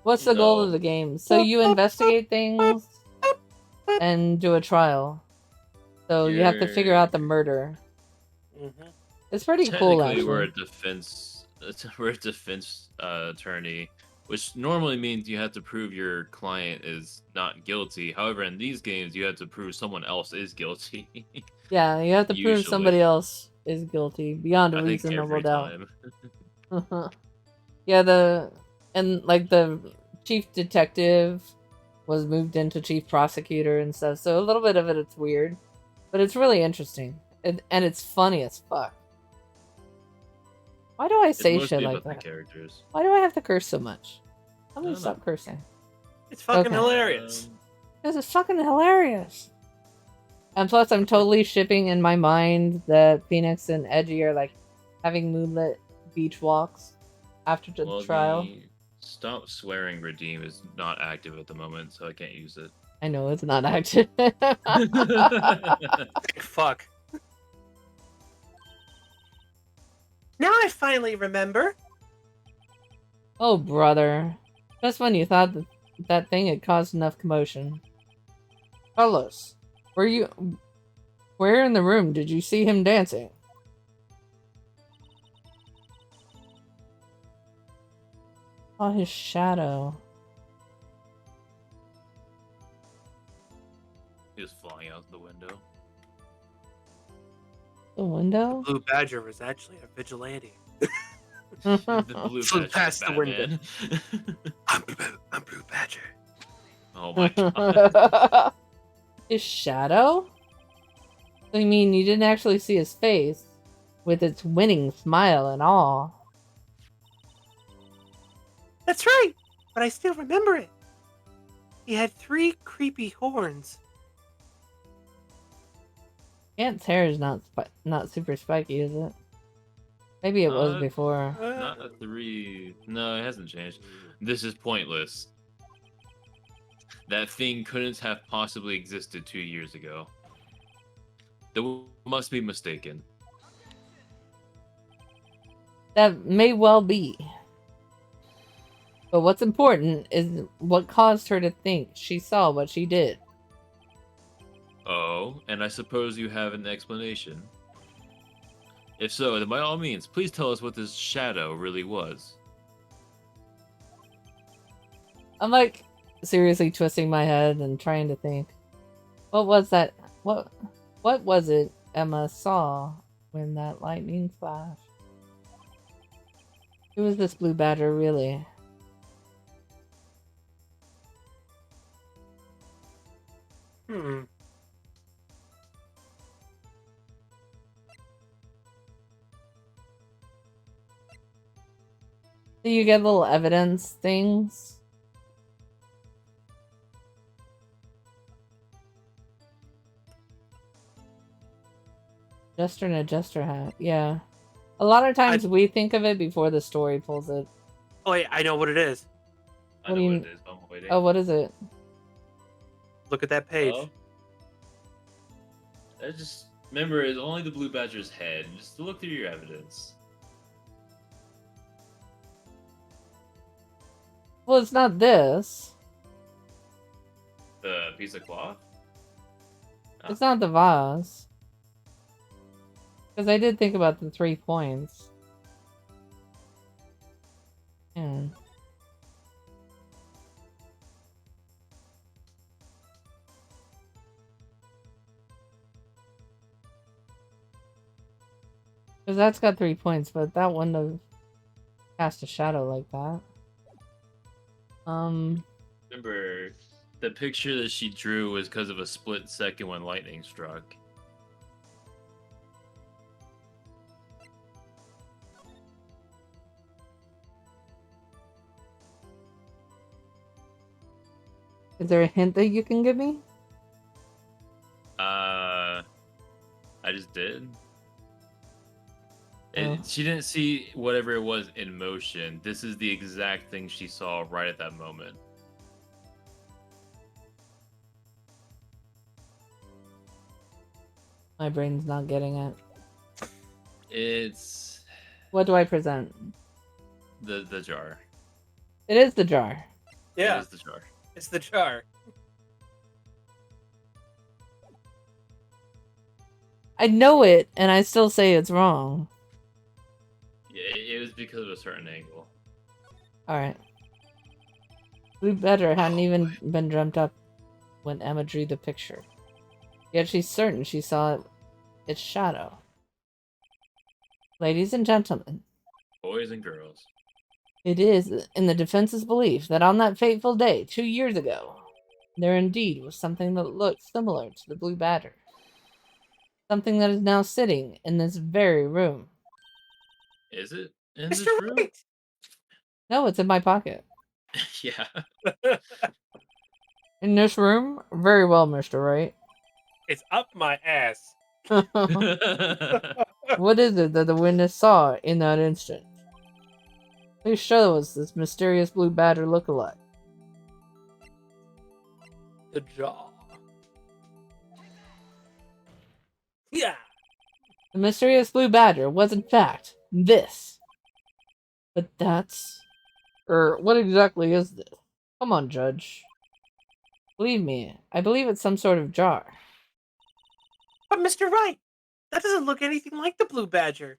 What's the goal No. of the game? So you investigate things and do a trial. So you have to figure out the murder. Mm-hmm. It's pretty cool, Technically, actually. we're a defense attorney which normally means you have to prove your client is not guilty. However, in these games, you have to prove someone else is guilty. Yeah, you have to prove Usually. somebody else is guilty beyond a I think reasonable every doubt. time. Yeah, the chief detective was moved into chief prosecutor and stuff. So a little bit of it's weird, but it's really interesting. And it's funny as fuck. Why do I It's say mostly shit like about the that? characters. Why do I have to curse so much? Let I me don't stop know. cursing. It's fucking Okay. hilarious. This is fucking hilarious. And plus, I'm totally shipping in my mind that Phoenix and Edgy are like having moonlit beach walks after the Well, trial. the stop swearing redeem is not active at the moment, so I can't use it. I know it's not active. Fuck. Now I finally remember. Oh, brother. Just when you thought that thing had caused enough commotion. Carlos, where in the room did you see him dancing? Oh, his shadow. He was flying out the window. The window? Blue Badger was actually a vigilante. The blue Flew patch past of the window. Batman. I'm Blue Badger. Oh my god. His shadow? So you mean you didn't actually see his face with its winning smile and all? That's right, but I still remember it. He had 3 creepy horns. Ant's hair is not super spiky, is it? Maybe it was Uh, before. Not a 3. No, it hasn't changed. This is pointless. That thing couldn't have possibly existed 2 years ago. They must be mistaken. That may well be. But what's important is what caused her to think she saw what she did. Oh, and I suppose you have an explanation. If so, then by all means, please tell us what this shadow really was. I'm like seriously twisting my head and trying to think. What was that? What was it Emma saw when that lightning flashed? Who is this blue badger really? Hmm. Do you get little evidence things? Jester and a jester hat. Yeah. A lot of times we think of it before the story pulls it. Oh, yeah, I know what it is. I What know do what you- it is, but I'm waiting. Oh, what is it? Look at that page. Oh. I just remember it's only the blue badger's head. Just look through your evidence. Well, it's not this. The piece of cloth? It's not the vase. Because I did think about the 3 points. Yeah. Because that's got 3 points, but that wouldn't have cast a shadow like that. Remember, the picture that she drew was because of a split second when lightning struck. Is there a hint that you can give me? I just did. Oh. She didn't see whatever it was in motion. This is the exact thing she saw right at that moment. My brain's not getting it. It's What do I present? the jar. It is the jar. Yeah, It is the jar. it's the jar. I know it, and I still say it's wrong. Yeah, it was because of a certain angle. Alright. Blue Badger hadn't even been dreamt up when Emma drew the picture. Yet she's certain she saw its shadow. Ladies and gentlemen, Boys and girls. it is in the defense's belief that on that fateful day, 2 years ago, there indeed was something that looked similar to the Blue Badger. Something that is now sitting in this very room. Is it in Mr. this room? Right! No, it's in my pocket. Yeah. In this room? Very well, Mr. Wright. It's up my ass. What is it that the witness saw in that instant? Please show us this mysterious Blue Badger look-alike. The jaw. Yeah. The mysterious Blue Badger was in fact this. But that's... what exactly is this? Come on, Judge. Believe me, I believe it's some sort of jar. But Mr. Right, that doesn't look anything like the Blue Badger.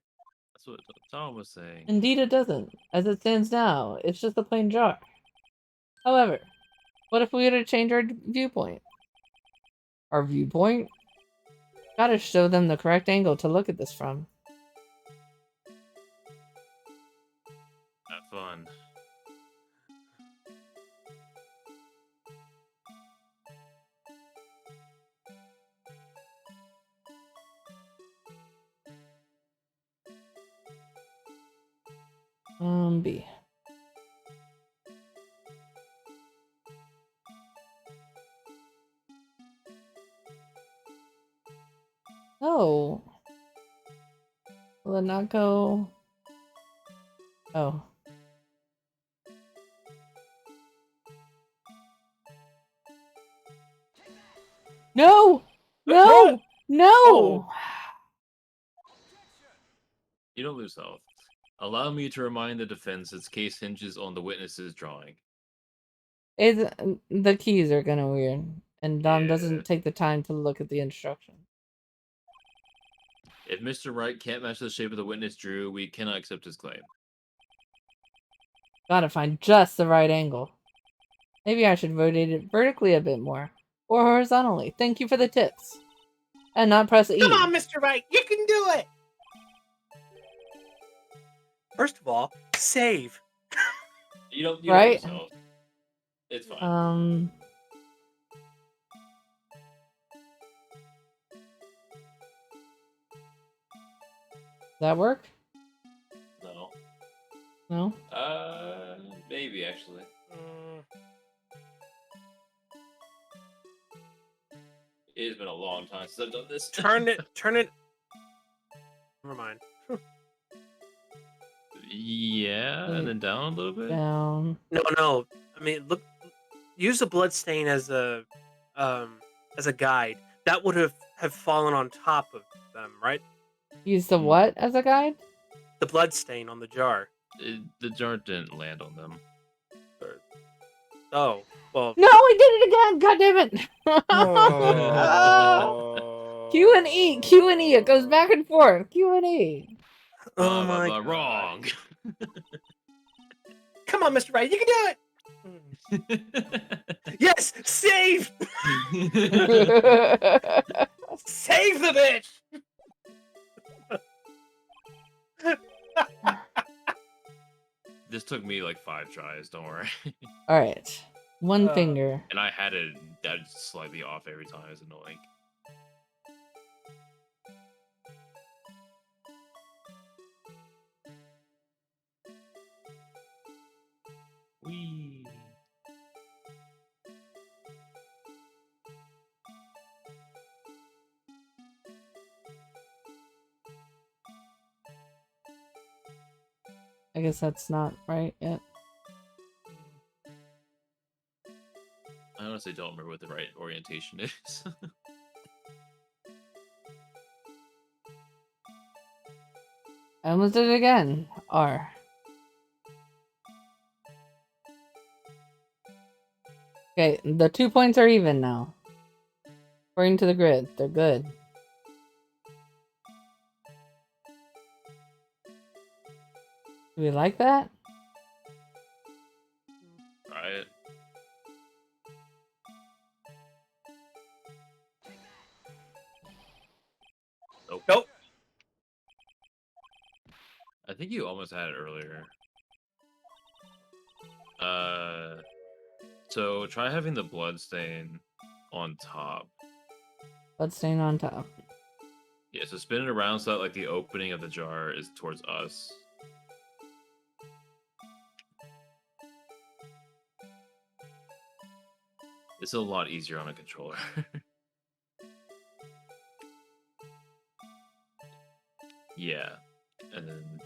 That's what Tom was saying. Indeed it doesn't. As it stands now, it's just a plain jar. However, what if we were to change our viewpoint? Our viewpoint? Gotta show them the correct angle to look at this from. Have fun. B. Oh. Will it not go? Oh. No! No! No! Oh. You don't lose health. Allow me to remind the defense its case hinges on the witness's drawing. The keys are kind of weird, and Dom Yeah. doesn't take the time to look at the instructions. If Mr. Wright can't match the shape of the witness drew, we cannot accept his claim. Gotta find just the right angle. Maybe I should rotate it vertically a bit more, or horizontally. Thank you for the tips. And not press E. Come on, Mr. Right, you can do it! First of all, save. You don't Right? lose health. It's fine. That work? No. No? Maybe actually. It has been a long time since I've done this. Turn it. Never mind. Yeah, and then down a little bit. Down. No. I mean, look. Use the blood stain as a guide. That would have fallen on top of them, right? Use the what as a guide? The blood stain on the jar. The jar didn't land on them. Oh, well. No, I did it again! God damn it! Oh. Q and E! Q and E! It goes back and forth! Q and E! Oh my God. Wrong. Come on, Mr. Right, you can do it! Yes! Save! Save the bitch! This took me like 5 tries, don't worry. Alright. One finger. And I had it that slightly off every time. It's annoying. Whee! I guess that's not right yet. I honestly don't remember what the right orientation is. I almost did it again. R. Okay, the 2 points are even now. According to the grid, they're good. Do we like that? Try it. you almost had it earlier. So try having the blood stain on top. Let's stay on top. Yeah, so spin it around so that like the opening of the jar is towards us. It's a lot easier on a controller. Yeah, and then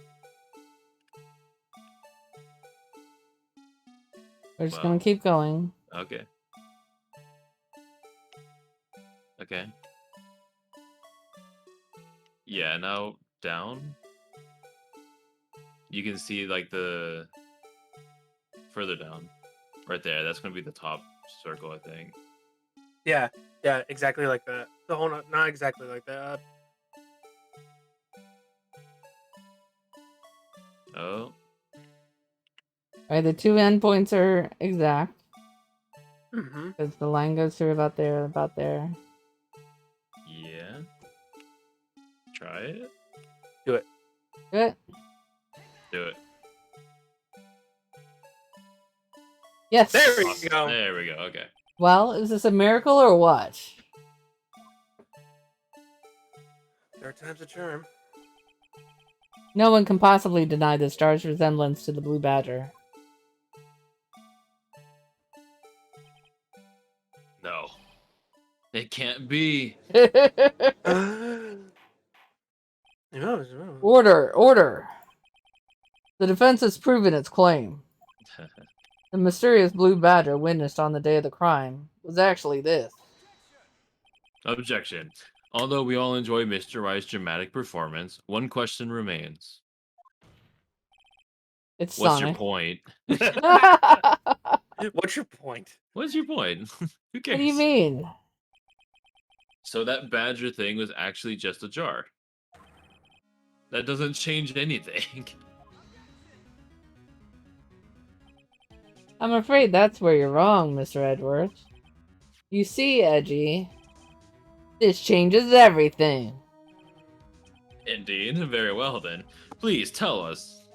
We're just Wow. gonna keep going. okay. Okay. Yeah, now down. You can see like the further down. Right there. That's gonna be the top circle, I think. Yeah, exactly like that. The whole not exactly like that. Oh. Alright, the two endpoints are exact. Mm-hmm. Because the line goes through about there, about there. Yeah. Try it. Good. Do it. Yes. There we Awesome. go. There we go. Okay. Well, is this a miracle or what? Third time's a charm. No one can possibly deny this star's resemblance to the blue badger. No. It can't be. Order! Order! The defense has proven its claim. The mysterious blue badger witnessed on the day of the crime was actually this. Objection. Although we all enjoy Mr. Rice's dramatic performance, one question remains. It's What's your Sonic. point? What's your point? What's your point? Who cares? What do you mean? So that badger thing was actually just a jar. That doesn't change anything. I'm afraid that's where you're wrong, Mr. Edwards. You see, Edgy, this changes everything. Indeed. Very well then. Please tell us.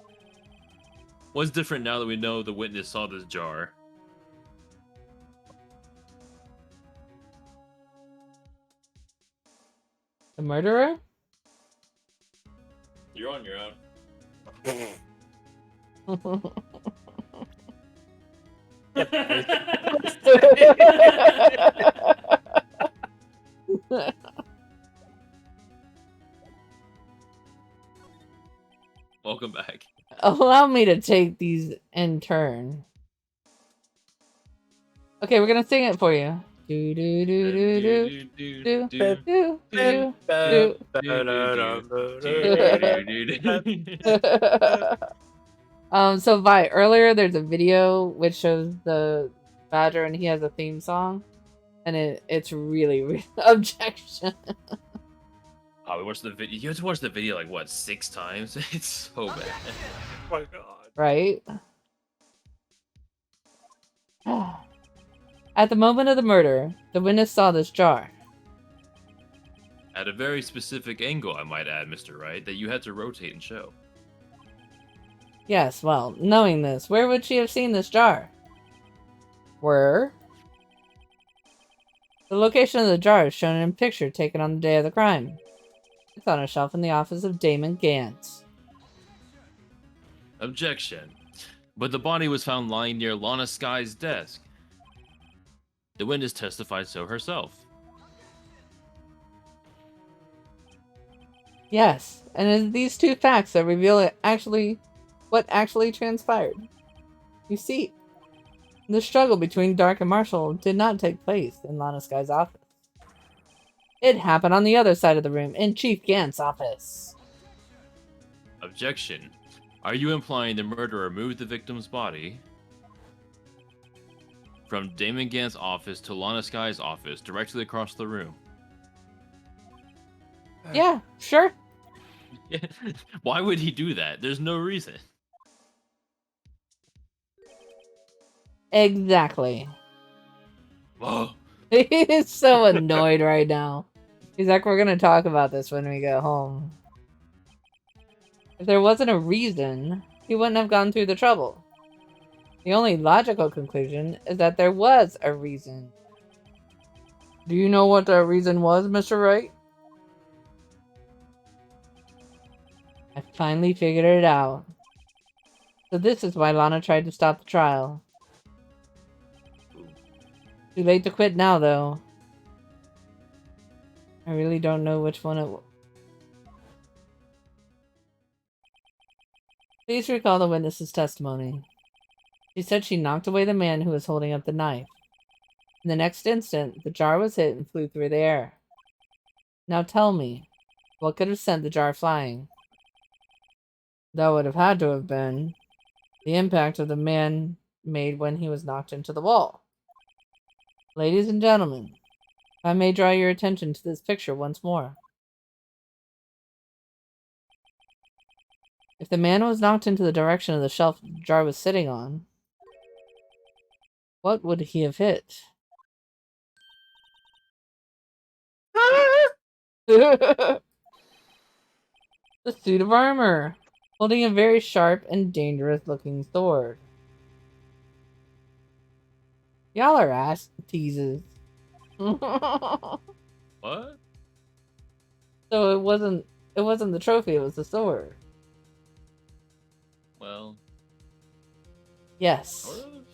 What's different now that we know the witness saw this jar? The murderer? You're on your own. Welcome back. Allow me to take these in turn. Okay, we're gonna sing it for you. Do do do do do do do do do. So Vi, earlier there's a video which shows the badger and he has a theme song, and it's really objection. Oh, we watched the video. You have to watch the video like what 6 times? It's so bad. Oh my god. Right? At the moment of the murder, the witness saw this jar. At a very specific angle, I might add, Mr. Wright, that you had to rotate and show. Yes, well, knowing this, where would she have seen this jar? Where? The location of the jar is shown in a picture taken on the day of the crime. It's on a shelf in the office of Damon Gantz. Objection. But the body was found lying near Lana Sky's desk. The witness testified so herself. Yes, and it's these two facts that reveal what actually transpired. You see, the struggle between Dark and Marshall did not take place in Lana Sky's office. It happened on the other side of the room, in Chief Gantz's office. Objection. Are you implying the murderer moved the victim's body from Damon Gantz's office to Lana Sky's office, directly across the room? Yeah, sure. Why would he do that? There's no reason. Exactly. Whoa. He's so annoyed right now. He's like, we're gonna talk about this when we get home. If there wasn't a reason, he wouldn't have gone through the trouble. The only logical conclusion is that there was a reason. Do you know what that reason was, Mr. Wright? I finally figured it out. So this is why Lana tried to stop the trial. Too late to quit now, though. I really don't know which one it was. Please recall the witness's testimony. She said she knocked away the man who was holding up the knife. In the next instant, the jar was hit and flew through the air. Now tell me, what could have sent the jar flying? That would have had to have been the impact of the man made when he was knocked into the wall. Ladies and gentlemen, if I may draw your attention to this picture once more. If the man was knocked into the direction of the shelf the jar was sitting on, what would he have hit? The suit of armor, holding a very sharp and dangerous looking sword. Y'all are ass teases. So What? it wasn't the trophy, it was the sword. Well, Yes. sort of.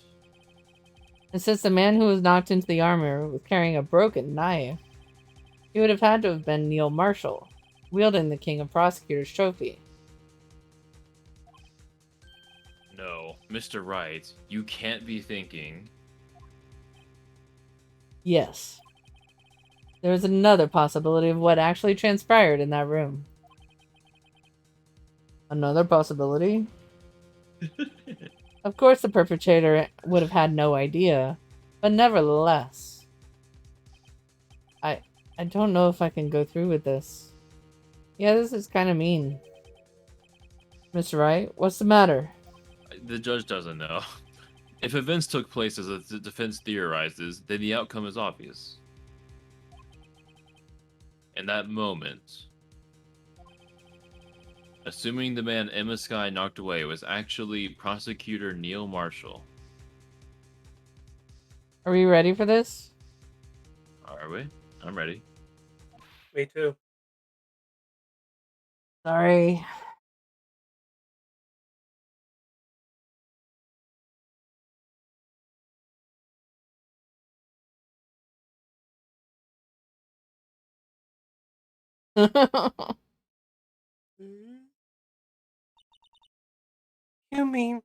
And since the man who was knocked into the armor was carrying a broken knife, he would have had to have been Neil Marshall, wielding the King of Prosecutors trophy. No, Mr. Wright, you can't be thinking. Yes. There was another possibility of what actually transpired in that room. Another possibility? Of course the perpetrator would have had no idea, but nevertheless. I don't know if I can go through with this. Yeah, this is kind of mean. Mr. Wright, what's the matter? The judge doesn't know. If events took place as the defense theorizes, then the outcome is obvious. In that moment, assuming the man Emma Sky knocked away was actually prosecutor Neil Marshall. Are we ready for this? Are we? I'm ready. Me too. Sorry. You mean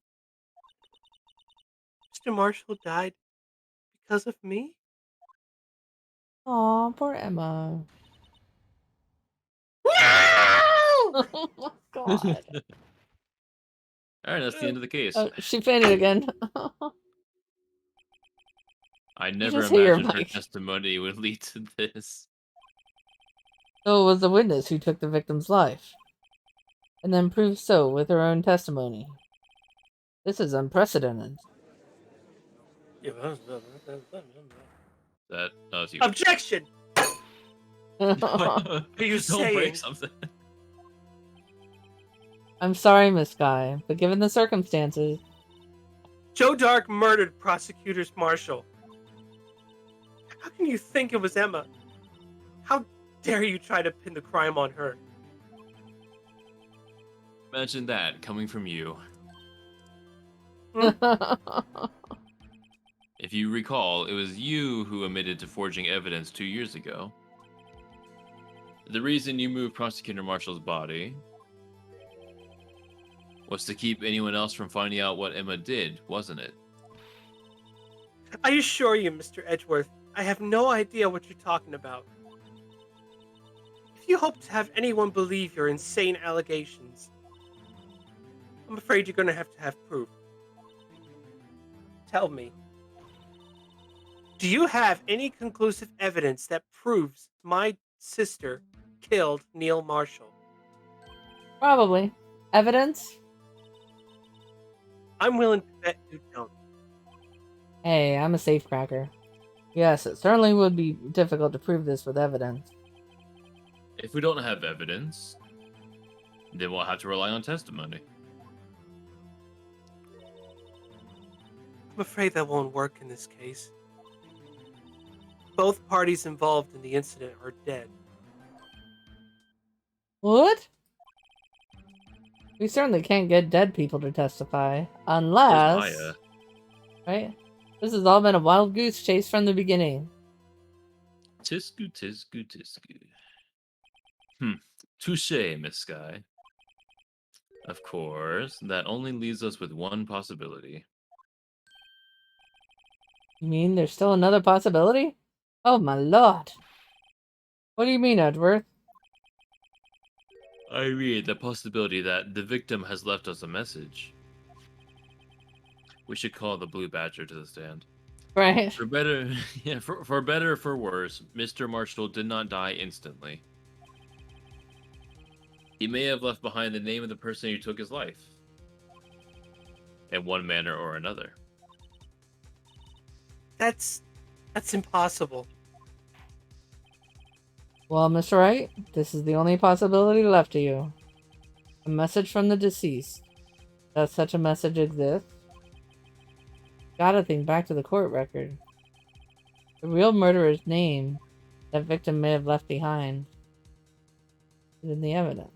Mr. Marshall died because of me? Aw, poor Emma. No! Oh my god. Alright, that's the end of the case. Oh, she fainted again. I never just hit your imagined her mic. testimony would lead to this. So it was the witness who took the victim's life, and then proved so with her own testimony. This is unprecedented. That was you. Objection! Are you Don't break saying- something. I'm sorry, Miss Guy, but given the circumstances, Joe Dark murdered prosecutors Marshall. How can you think it was Emma? How dare you try to pin the crime on her? Imagine that coming from you. If you recall, it was you who admitted to forging evidence 2 years ago. The reason you moved Prosecutor Marshall's body was to keep anyone else from finding out what Emma did, wasn't it? I assure you, Mr. Edgeworth, I have no idea what you're talking about. If you hope to have anyone believe your insane allegations, I'm afraid you're going to have proof. Tell me, do you have any conclusive evidence that proves my sister killed Neil Marshall? probably. Evidence? I'm willing to bet you don't. Hey, I'm a safecracker. Yes, it certainly would be difficult to prove this with evidence. If we don't have evidence, Then we'll have to rely on testimony. I'm afraid that won't work in this case. Both parties involved in the incident are dead. What? We certainly can't get dead people to testify. Where's Unless... Maya? Right? This has all been a wild goose chase from the beginning. Tisku, tisku, tisku. Touche, Miss Sky. Of course, that only leaves us with one possibility. You mean there's still another possibility? Oh my lord. What do you mean, Edward? I read the possibility that the victim has left us a message. We should call the Blue Badger to the stand. Right? For better, yeah, for better or for worse, Mr. Marshall did not die instantly. He may have left behind the name of the person who took his life, in one manner or another. That's impossible. Well, Mr. Wright, this is the only possibility left to you. A message from the deceased. Does such a message exist? Gotta think back to the court record. The real murderer's name that victim may have left behind is in the evidence.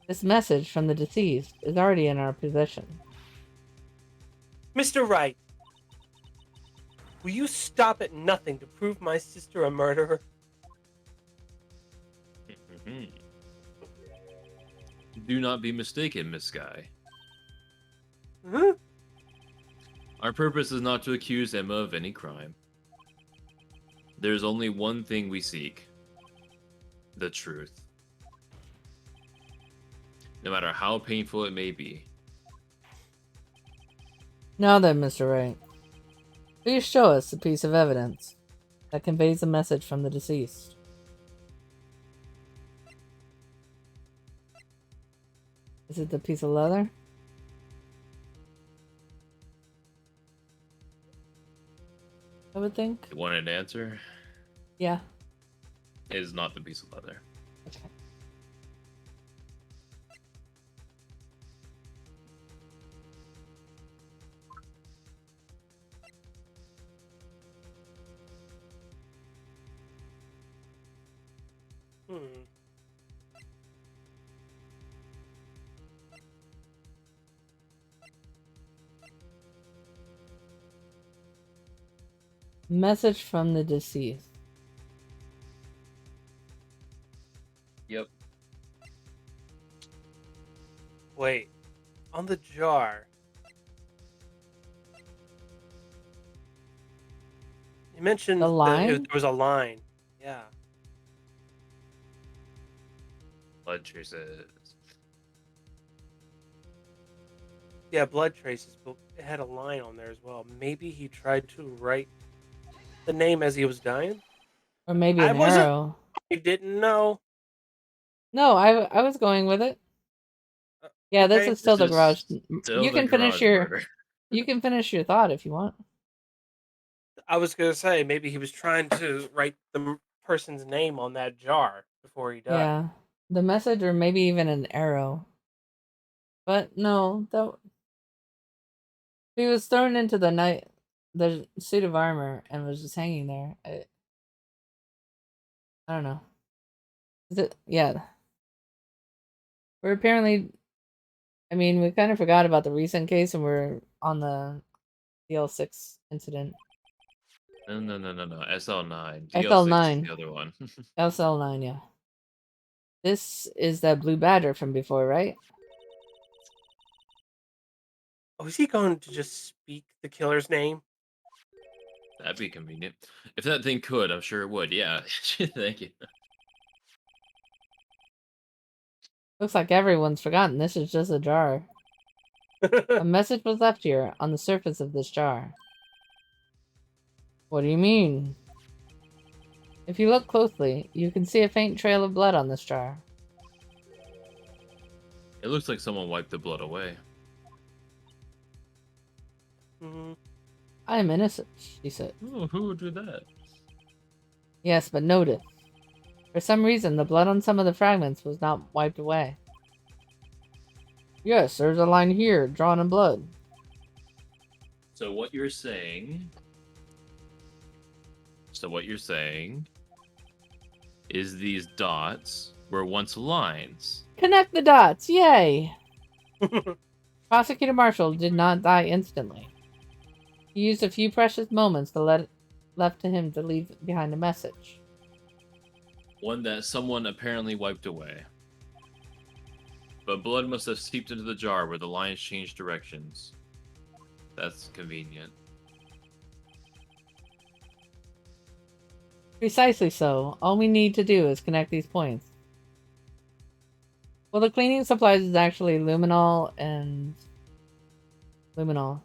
This message from the deceased is already in our possession. Mr. Wright, will you stop at nothing to prove my sister a murderer? Do not be mistaken, Miss Sky. Huh? Our purpose is not to accuse Emma of any crime. There's only one thing we seek. The truth. No matter how painful it may be. Now then, Mr. Wright, please show us a piece of evidence that conveys a message from the deceased. Is it the piece of leather? I would think. You want an answer? Yeah. It is not the piece of leather. Okay. Message from the deceased. Yep. Wait, on the jar. You mentioned The that line? there was a line. Yeah. Blood traces. Yeah, blood traces, but it had a line on there as well. Maybe he tried to write the name as he was dying? Or maybe I an wasn't- arrow. I didn't know. No, I was going with it. Yeah, this Okay. is still the This is garage. still You the can finish garage your murder. you can finish your thought if you want. I was going to say, maybe he was trying to write the person's name on that jar before he died. Yeah. The message or maybe even an arrow. But no, that he was thrown into the suit of armor and was just hanging there. I don't know. Is it? Yeah. We're apparently. I mean, we kind of forgot about the recent case, and we're on the DL6 incident. No. SL9. SL9. DL6 is the other one. SL9, yeah. This is that blue badger from before, right? Oh, is he going to just speak the killer's name? That'd be convenient. If that thing could, I'm sure it would. Yeah. Thank you. Looks like everyone's forgotten this is just a jar. A message was left here on the surface of this jar. What do you mean? If you look closely, you can see a faint trail of blood on this jar. It looks like someone wiped the blood away. I am innocent, she said. Oh, who would do that? Yes, but notice. For some reason, the blood on some of the fragments was not wiped away. Yes, there's a line here, drawn in blood. So what you're saying is these dots were once lines. Connect the dots, yay! Prosecutor Marshall did not die instantly. He used a few precious moments left to him to leave behind a message. One that someone apparently wiped away. But blood must have seeped into the jar where the lines changed directions. That's convenient. Precisely so. All we need to do is connect these points. Well, the cleaning supplies is actually luminol and luminol.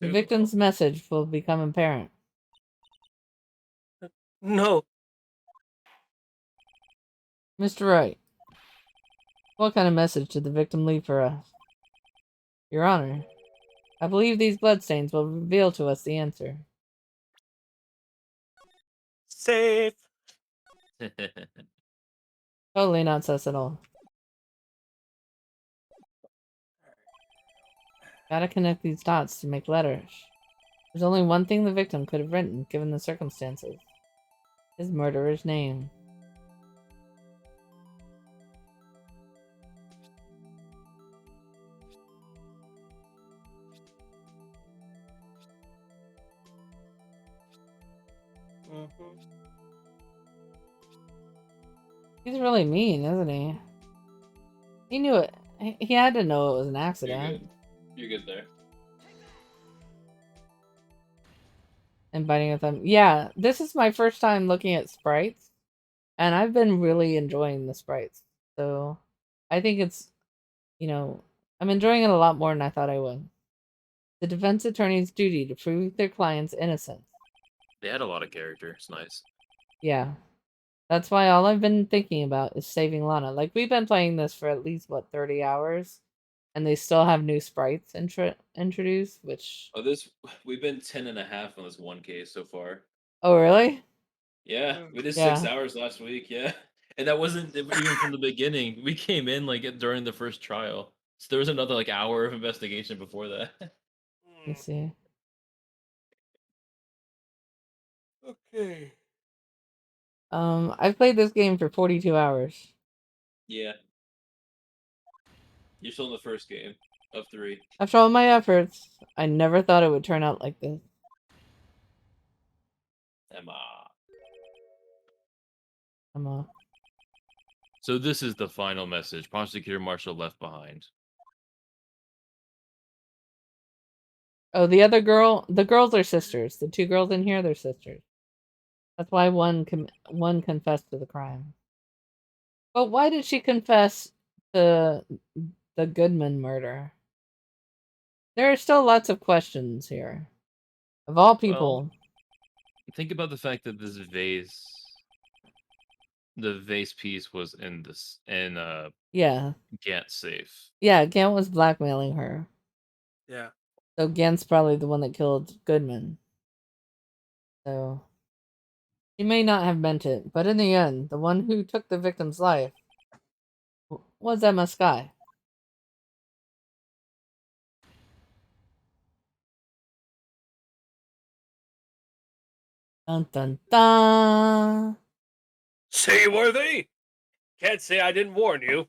The victim's message will become apparent. No. Mr. Wright, what kind of message did the victim leave for us? Your Honor, I believe these bloodstains will reveal to us the answer. Safe. Totally not sus at all. Gotta connect these dots to make letters. There's only one thing the victim could have written, given the circumstances. His murderer's name. He's really mean, isn't he? He knew it. He had to know it was an accident. You're good there. And biting a thumb. Yeah, this is my first time looking at sprites. And I've been really enjoying the sprites. So I think it's, I'm enjoying it a lot more than I thought I would. The defense attorney's duty to prove their client's innocence. They had a lot of character. It's nice. Yeah. That's why all I've been thinking about is saving Lana. Like, we've been playing this for at least, 30 hours? And they still have new sprites introduced, which... Oh, we've been 10.5 on this one case so far. Oh, really? Yeah, we did Yeah. 6 hours last week, yeah. And that wasn't even from the beginning. We came in, during the first trial. So there was another, hour of investigation before that. Let me see. Okay. I've played this game for 42 hours. Yeah. You're still in the first game of 3. After all my efforts, I never thought it would turn out like this. Emma. So this is the final message Prosecutor Marshall left behind. Oh, the girls are sisters. The 2 girls in here, they're sisters. That's why one confessed to the crime. But why did she confess to the Goodman murder? There are still lots of questions here. Of all people. Well, think about the fact that the vase piece was in Yeah. Gant's safe. Yeah, Gant was blackmailing her. Yeah. So Gant's probably the one that killed Goodman. So he may not have meant it, but in the end, the one who took the victim's life was Emma Skye. Dun dun dun. Seaworthy? Can't say I didn't warn you.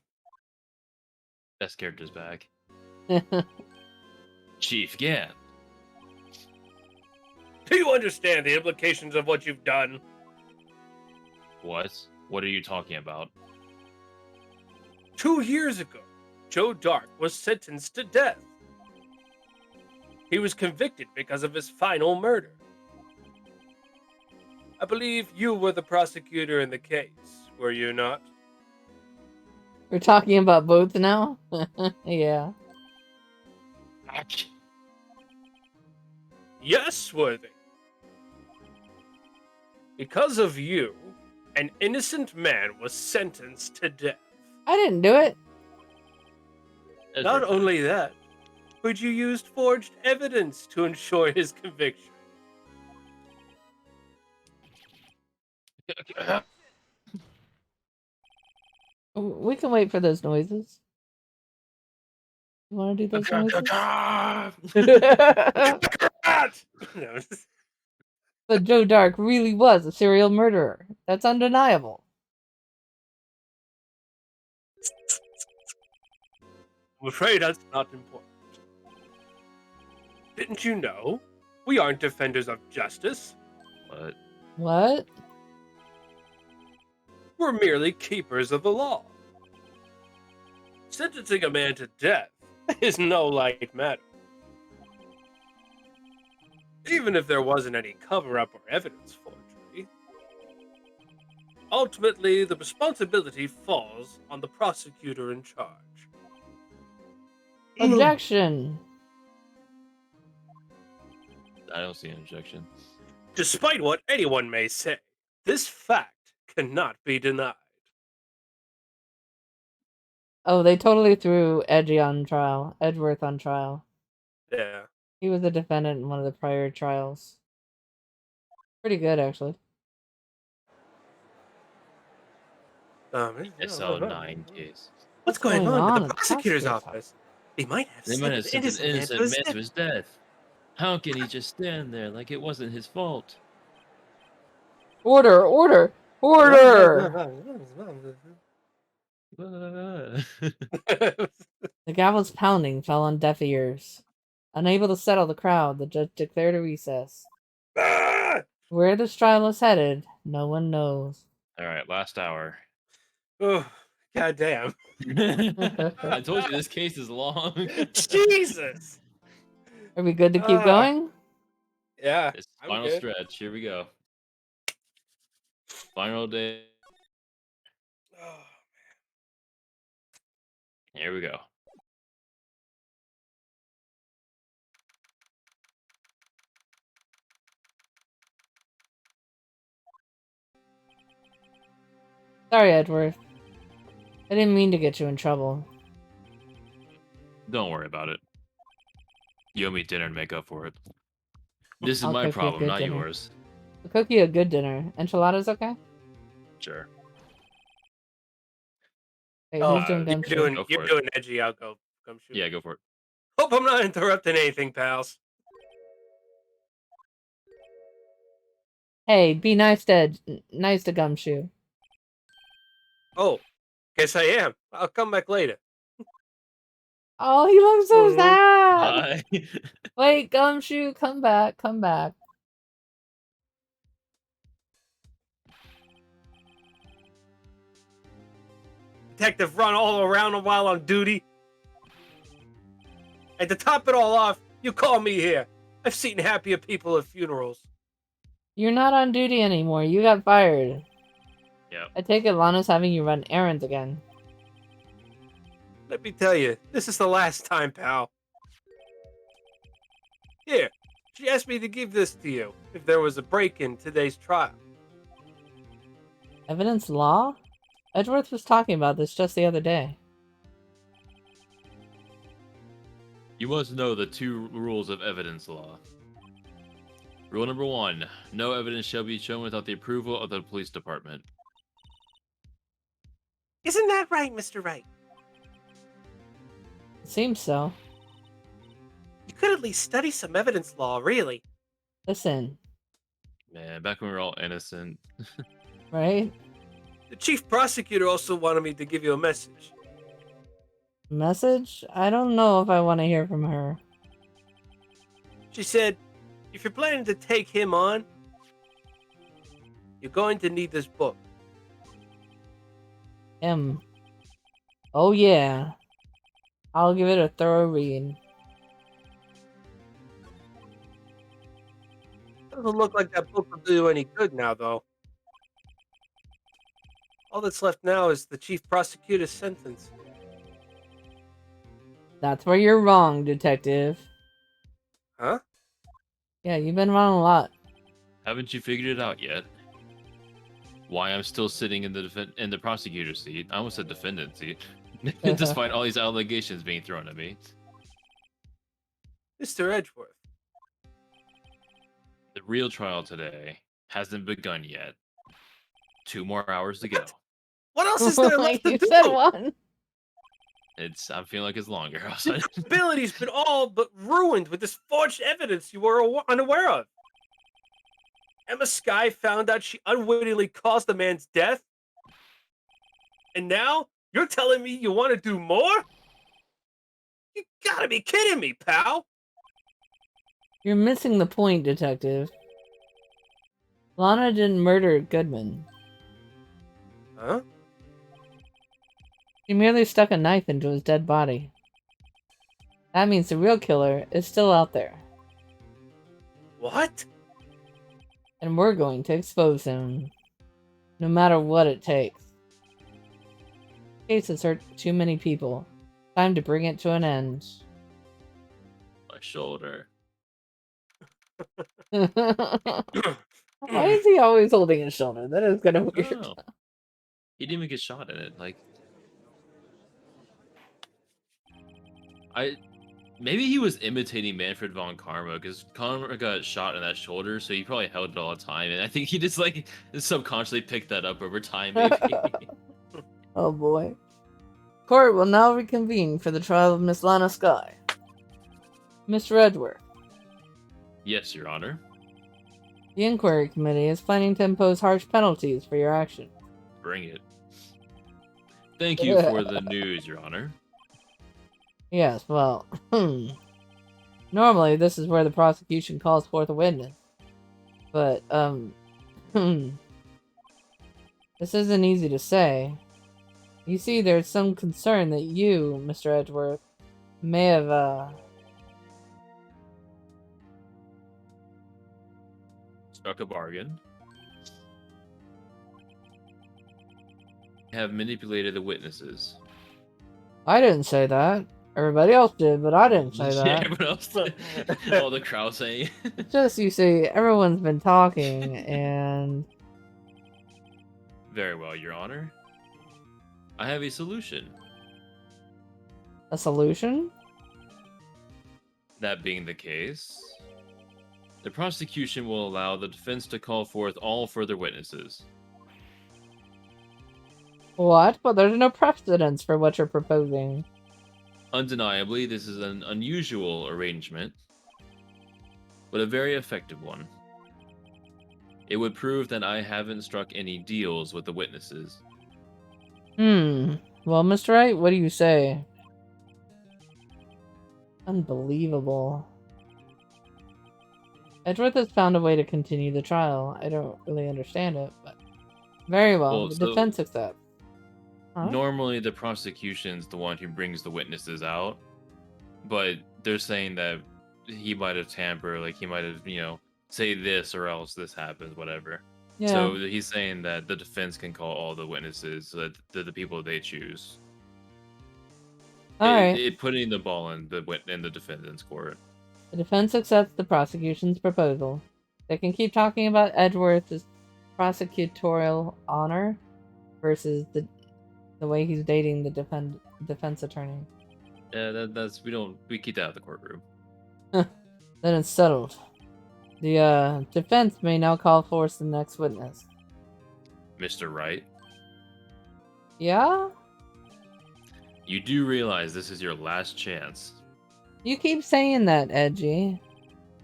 Best character's back. Chief Gant. Do you understand the implications of what you've done? What? What are you talking about? 2 years ago, Joe Dark was sentenced to death. He was convicted because of his final murder. I believe you were the prosecutor in the case, were you not? We're talking about both now? Yeah. Yes, Worthy. Because of you, an innocent man was sentenced to death. I didn't do it. Not only that, but you used forged evidence to ensure his conviction. We can wait for those noises. You want to do those noises? No. But Joe Dark really was a serial murderer. That's undeniable. I'm afraid that's not important. Didn't you know? We aren't defenders of justice. What? What? We're merely keepers of the law. Sentencing a man to death is no light matter. Even if there wasn't any cover-up or evidence forgery. Ultimately, the responsibility falls on the prosecutor in charge. Objection. I don't see an objection. Despite what anyone may say, this fact cannot be denied. Oh, they totally threw Edgeworth on trial. Yeah. He was a defendant in one of the prior trials. Pretty good, actually. SL9 case. What's going on with at the the prosecutor's prosecutor's office? They might have They might have sent an sent an innocent innocent man man to to his death. How can he just stand there like it wasn't his fault? Order! Order! Order! his The gavel's pounding fell on deaf ears. Unable to settle the crowd, the judge declared a recess. Where this trial is headed, no one knows. Alright, last hour. Oh, goddamn. I told you this case is long. Jesus. Are we good to keep going? Yeah. It's I'm final good. stretch. Here we go. Final day. Oh, Here we go. Sorry, Edward. I didn't mean to get you in trouble. Don't worry about it. You owe me dinner to make up for it. This is I'll my cook you a problem, good not dinner. yours. I'll cook you a good dinner. Enchiladas okay? Sure. Wait, Oh, who's doing you're gumshoe? doing, Go for you're it. doing edgy. I'll go gumshoe. Yeah, go for it. Hope I'm not interrupting anything, pals. Hey, be nice to Gumshoe. Oh, guess I am. I'll come back later. Oh, he looks so Mhm. sad. Bye. Wait, Gumshoe, come back, come back. Detective run all around while on duty. And to top it all off, you call me here. I've seen happier people at funerals. You're not on duty anymore. You got fired. Yep. I take it Lana's having you run errands again. Let me tell you, this is the last time, pal. Here, she asked me to give this to you if there was a break in today's trial. Evidence law? Edgeworth was talking about this just the other day. You must know the 2 rules of evidence law. Rule number 1. No evidence shall be shown without the approval of the police department. Isn't that right, Mr. Wright? It seems so. You could at least study some evidence law, really. Listen, Man, back when we were all innocent. right? The chief prosecutor also wanted me to give you a message. Message? I don't know if I want to hear from her. She said, if you're planning to take him on, you're going to need this book. Oh yeah. I'll give it a thorough read. Doesn't look like that book will do you any good now, though. All that's left now is the chief prosecutor's sentence. That's where you're wrong, detective. Huh? Yeah, you've been wrong a lot. Haven't you figured it out yet? Why I'm still sitting in the prosecutor's seat? I almost said defendant seat. Despite all these allegations being thrown at me. Mr. Edgeworth. The real trial today hasn't begun yet. 2 more hours to go. What else is there left to You do? said one. I'm feeling like it's longer. Your ability's been all but ruined with this forged evidence you were unaware of. Emma Sky found out she unwittingly caused the man's death. And now you're telling me you want to do more? You gotta be kidding me, pal. You're missing the point, Detective. Lana didn't murder Goodman. Huh? She merely stuck a knife into his dead body. That means the real killer is still out there. What? And we're going to expose him. No matter what it takes. The case has hurt too many people. Time to bring it to an end. My shoulder. Why is he always holding his shoulder? That is kind of weird. Oh. He didn't even get shot in it. Like, maybe he was imitating Manfred von Karma because Karma got shot in that shoulder, so he probably held it all the time, and I think he just like subconsciously picked that up over time. Maybe. Oh boy. Court will now reconvene for the trial of Miss Lana Sky. Mr. Edgeworth. Yes, Your Honor. The Inquiry Committee is planning to impose harsh penalties for your action. Bring it. Thank you for the news, Your Honor. Yes, well, normally this is where the prosecution calls forth a witness. But, this isn't easy to say. You see, there's some concern that you, Mr. Edgeworth, may have, Struck a bargain. Have manipulated the witnesses. I didn't say that. Everybody else did, but I didn't say that. Everyone else did. All the crowd saying. It's just, you see, everyone's been talking, and... Very well, Your Honor. I have a solution. A solution? That being the case, the prosecution will allow the defense to call forth all further witnesses. What? But there's no precedence for what you're proposing. Undeniably, this is an unusual arrangement, but a very effective one. It would prove that I haven't struck any deals with the witnesses. Well, Mr. Wright, what do you say? Unbelievable. Edgeworth has found a way to continue the trial. I don't really understand it, but... Very well, the defense accepts. Huh? Normally, the prosecution's the one who brings the witnesses out, but they're saying that he might have tampered, like he might have, say this or else this happens, whatever. Yeah. So he's saying that the defense can call all the witnesses, so that the people they choose. Alright. Putting the ball in the defendant's court. The defense accepts the prosecution's proposal. They can keep talking about Edgeworth's prosecutorial honor versus the way he's dating the defense attorney. Yeah, we keep that out of the courtroom. Then it's settled. The defense may now call forth the next witness. Mr. Wright, Yeah? you do realize this is your last chance. You keep saying that, Edgy.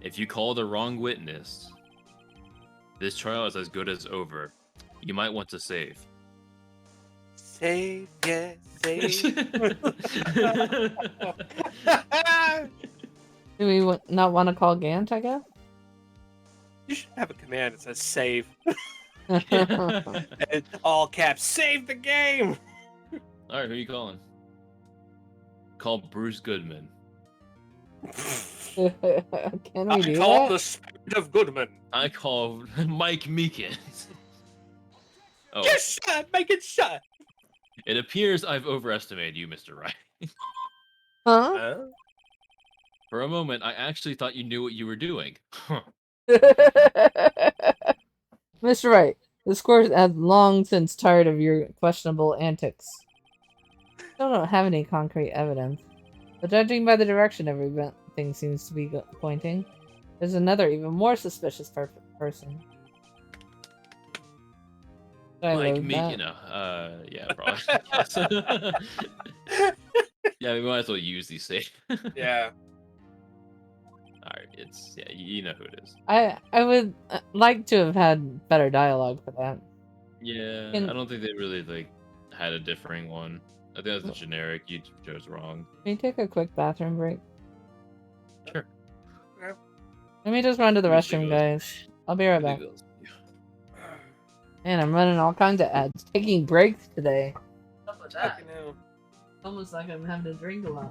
If you call the wrong witness, this trial is as good as over. You might want to save. Save, yeah, save. Do we not want to call Gant, I guess? You should have a command that says save. And all caps, save the game! Alright, who are you calling? Call Bruce Goodman. Can we do call that? the spirit of Goodman. I call Mike Meekins. Oh, Yes, shot! Make it shot! it appears I've overestimated you, Mr. Wright. Huh? For a moment, I actually thought you knew what you were doing. Huh. Mr. Wright, the court has long since tired of your questionable antics. Still don't have any concrete evidence, but judging by the direction everything seems to be pointing, there's another even more suspicious person. I Like load me, that? you know. Yeah, probably. Yes. Yeah, we might as well use these safe. Yeah. Alright, it's yeah, you know who it is. I would like to have had better dialogue for that. Yeah, Can- I don't think they really like had a differing one. I think that's a generic. You chose wrong. Can you take a quick bathroom break? Sure. Let me just run to the Let me see restroom, what else- guys. I'll be right let me back. see what else- Man, I'm running all kinds of ads. Taking breaks today. What's up with that? Fucking hell. Almost like I'm having to drink a lot.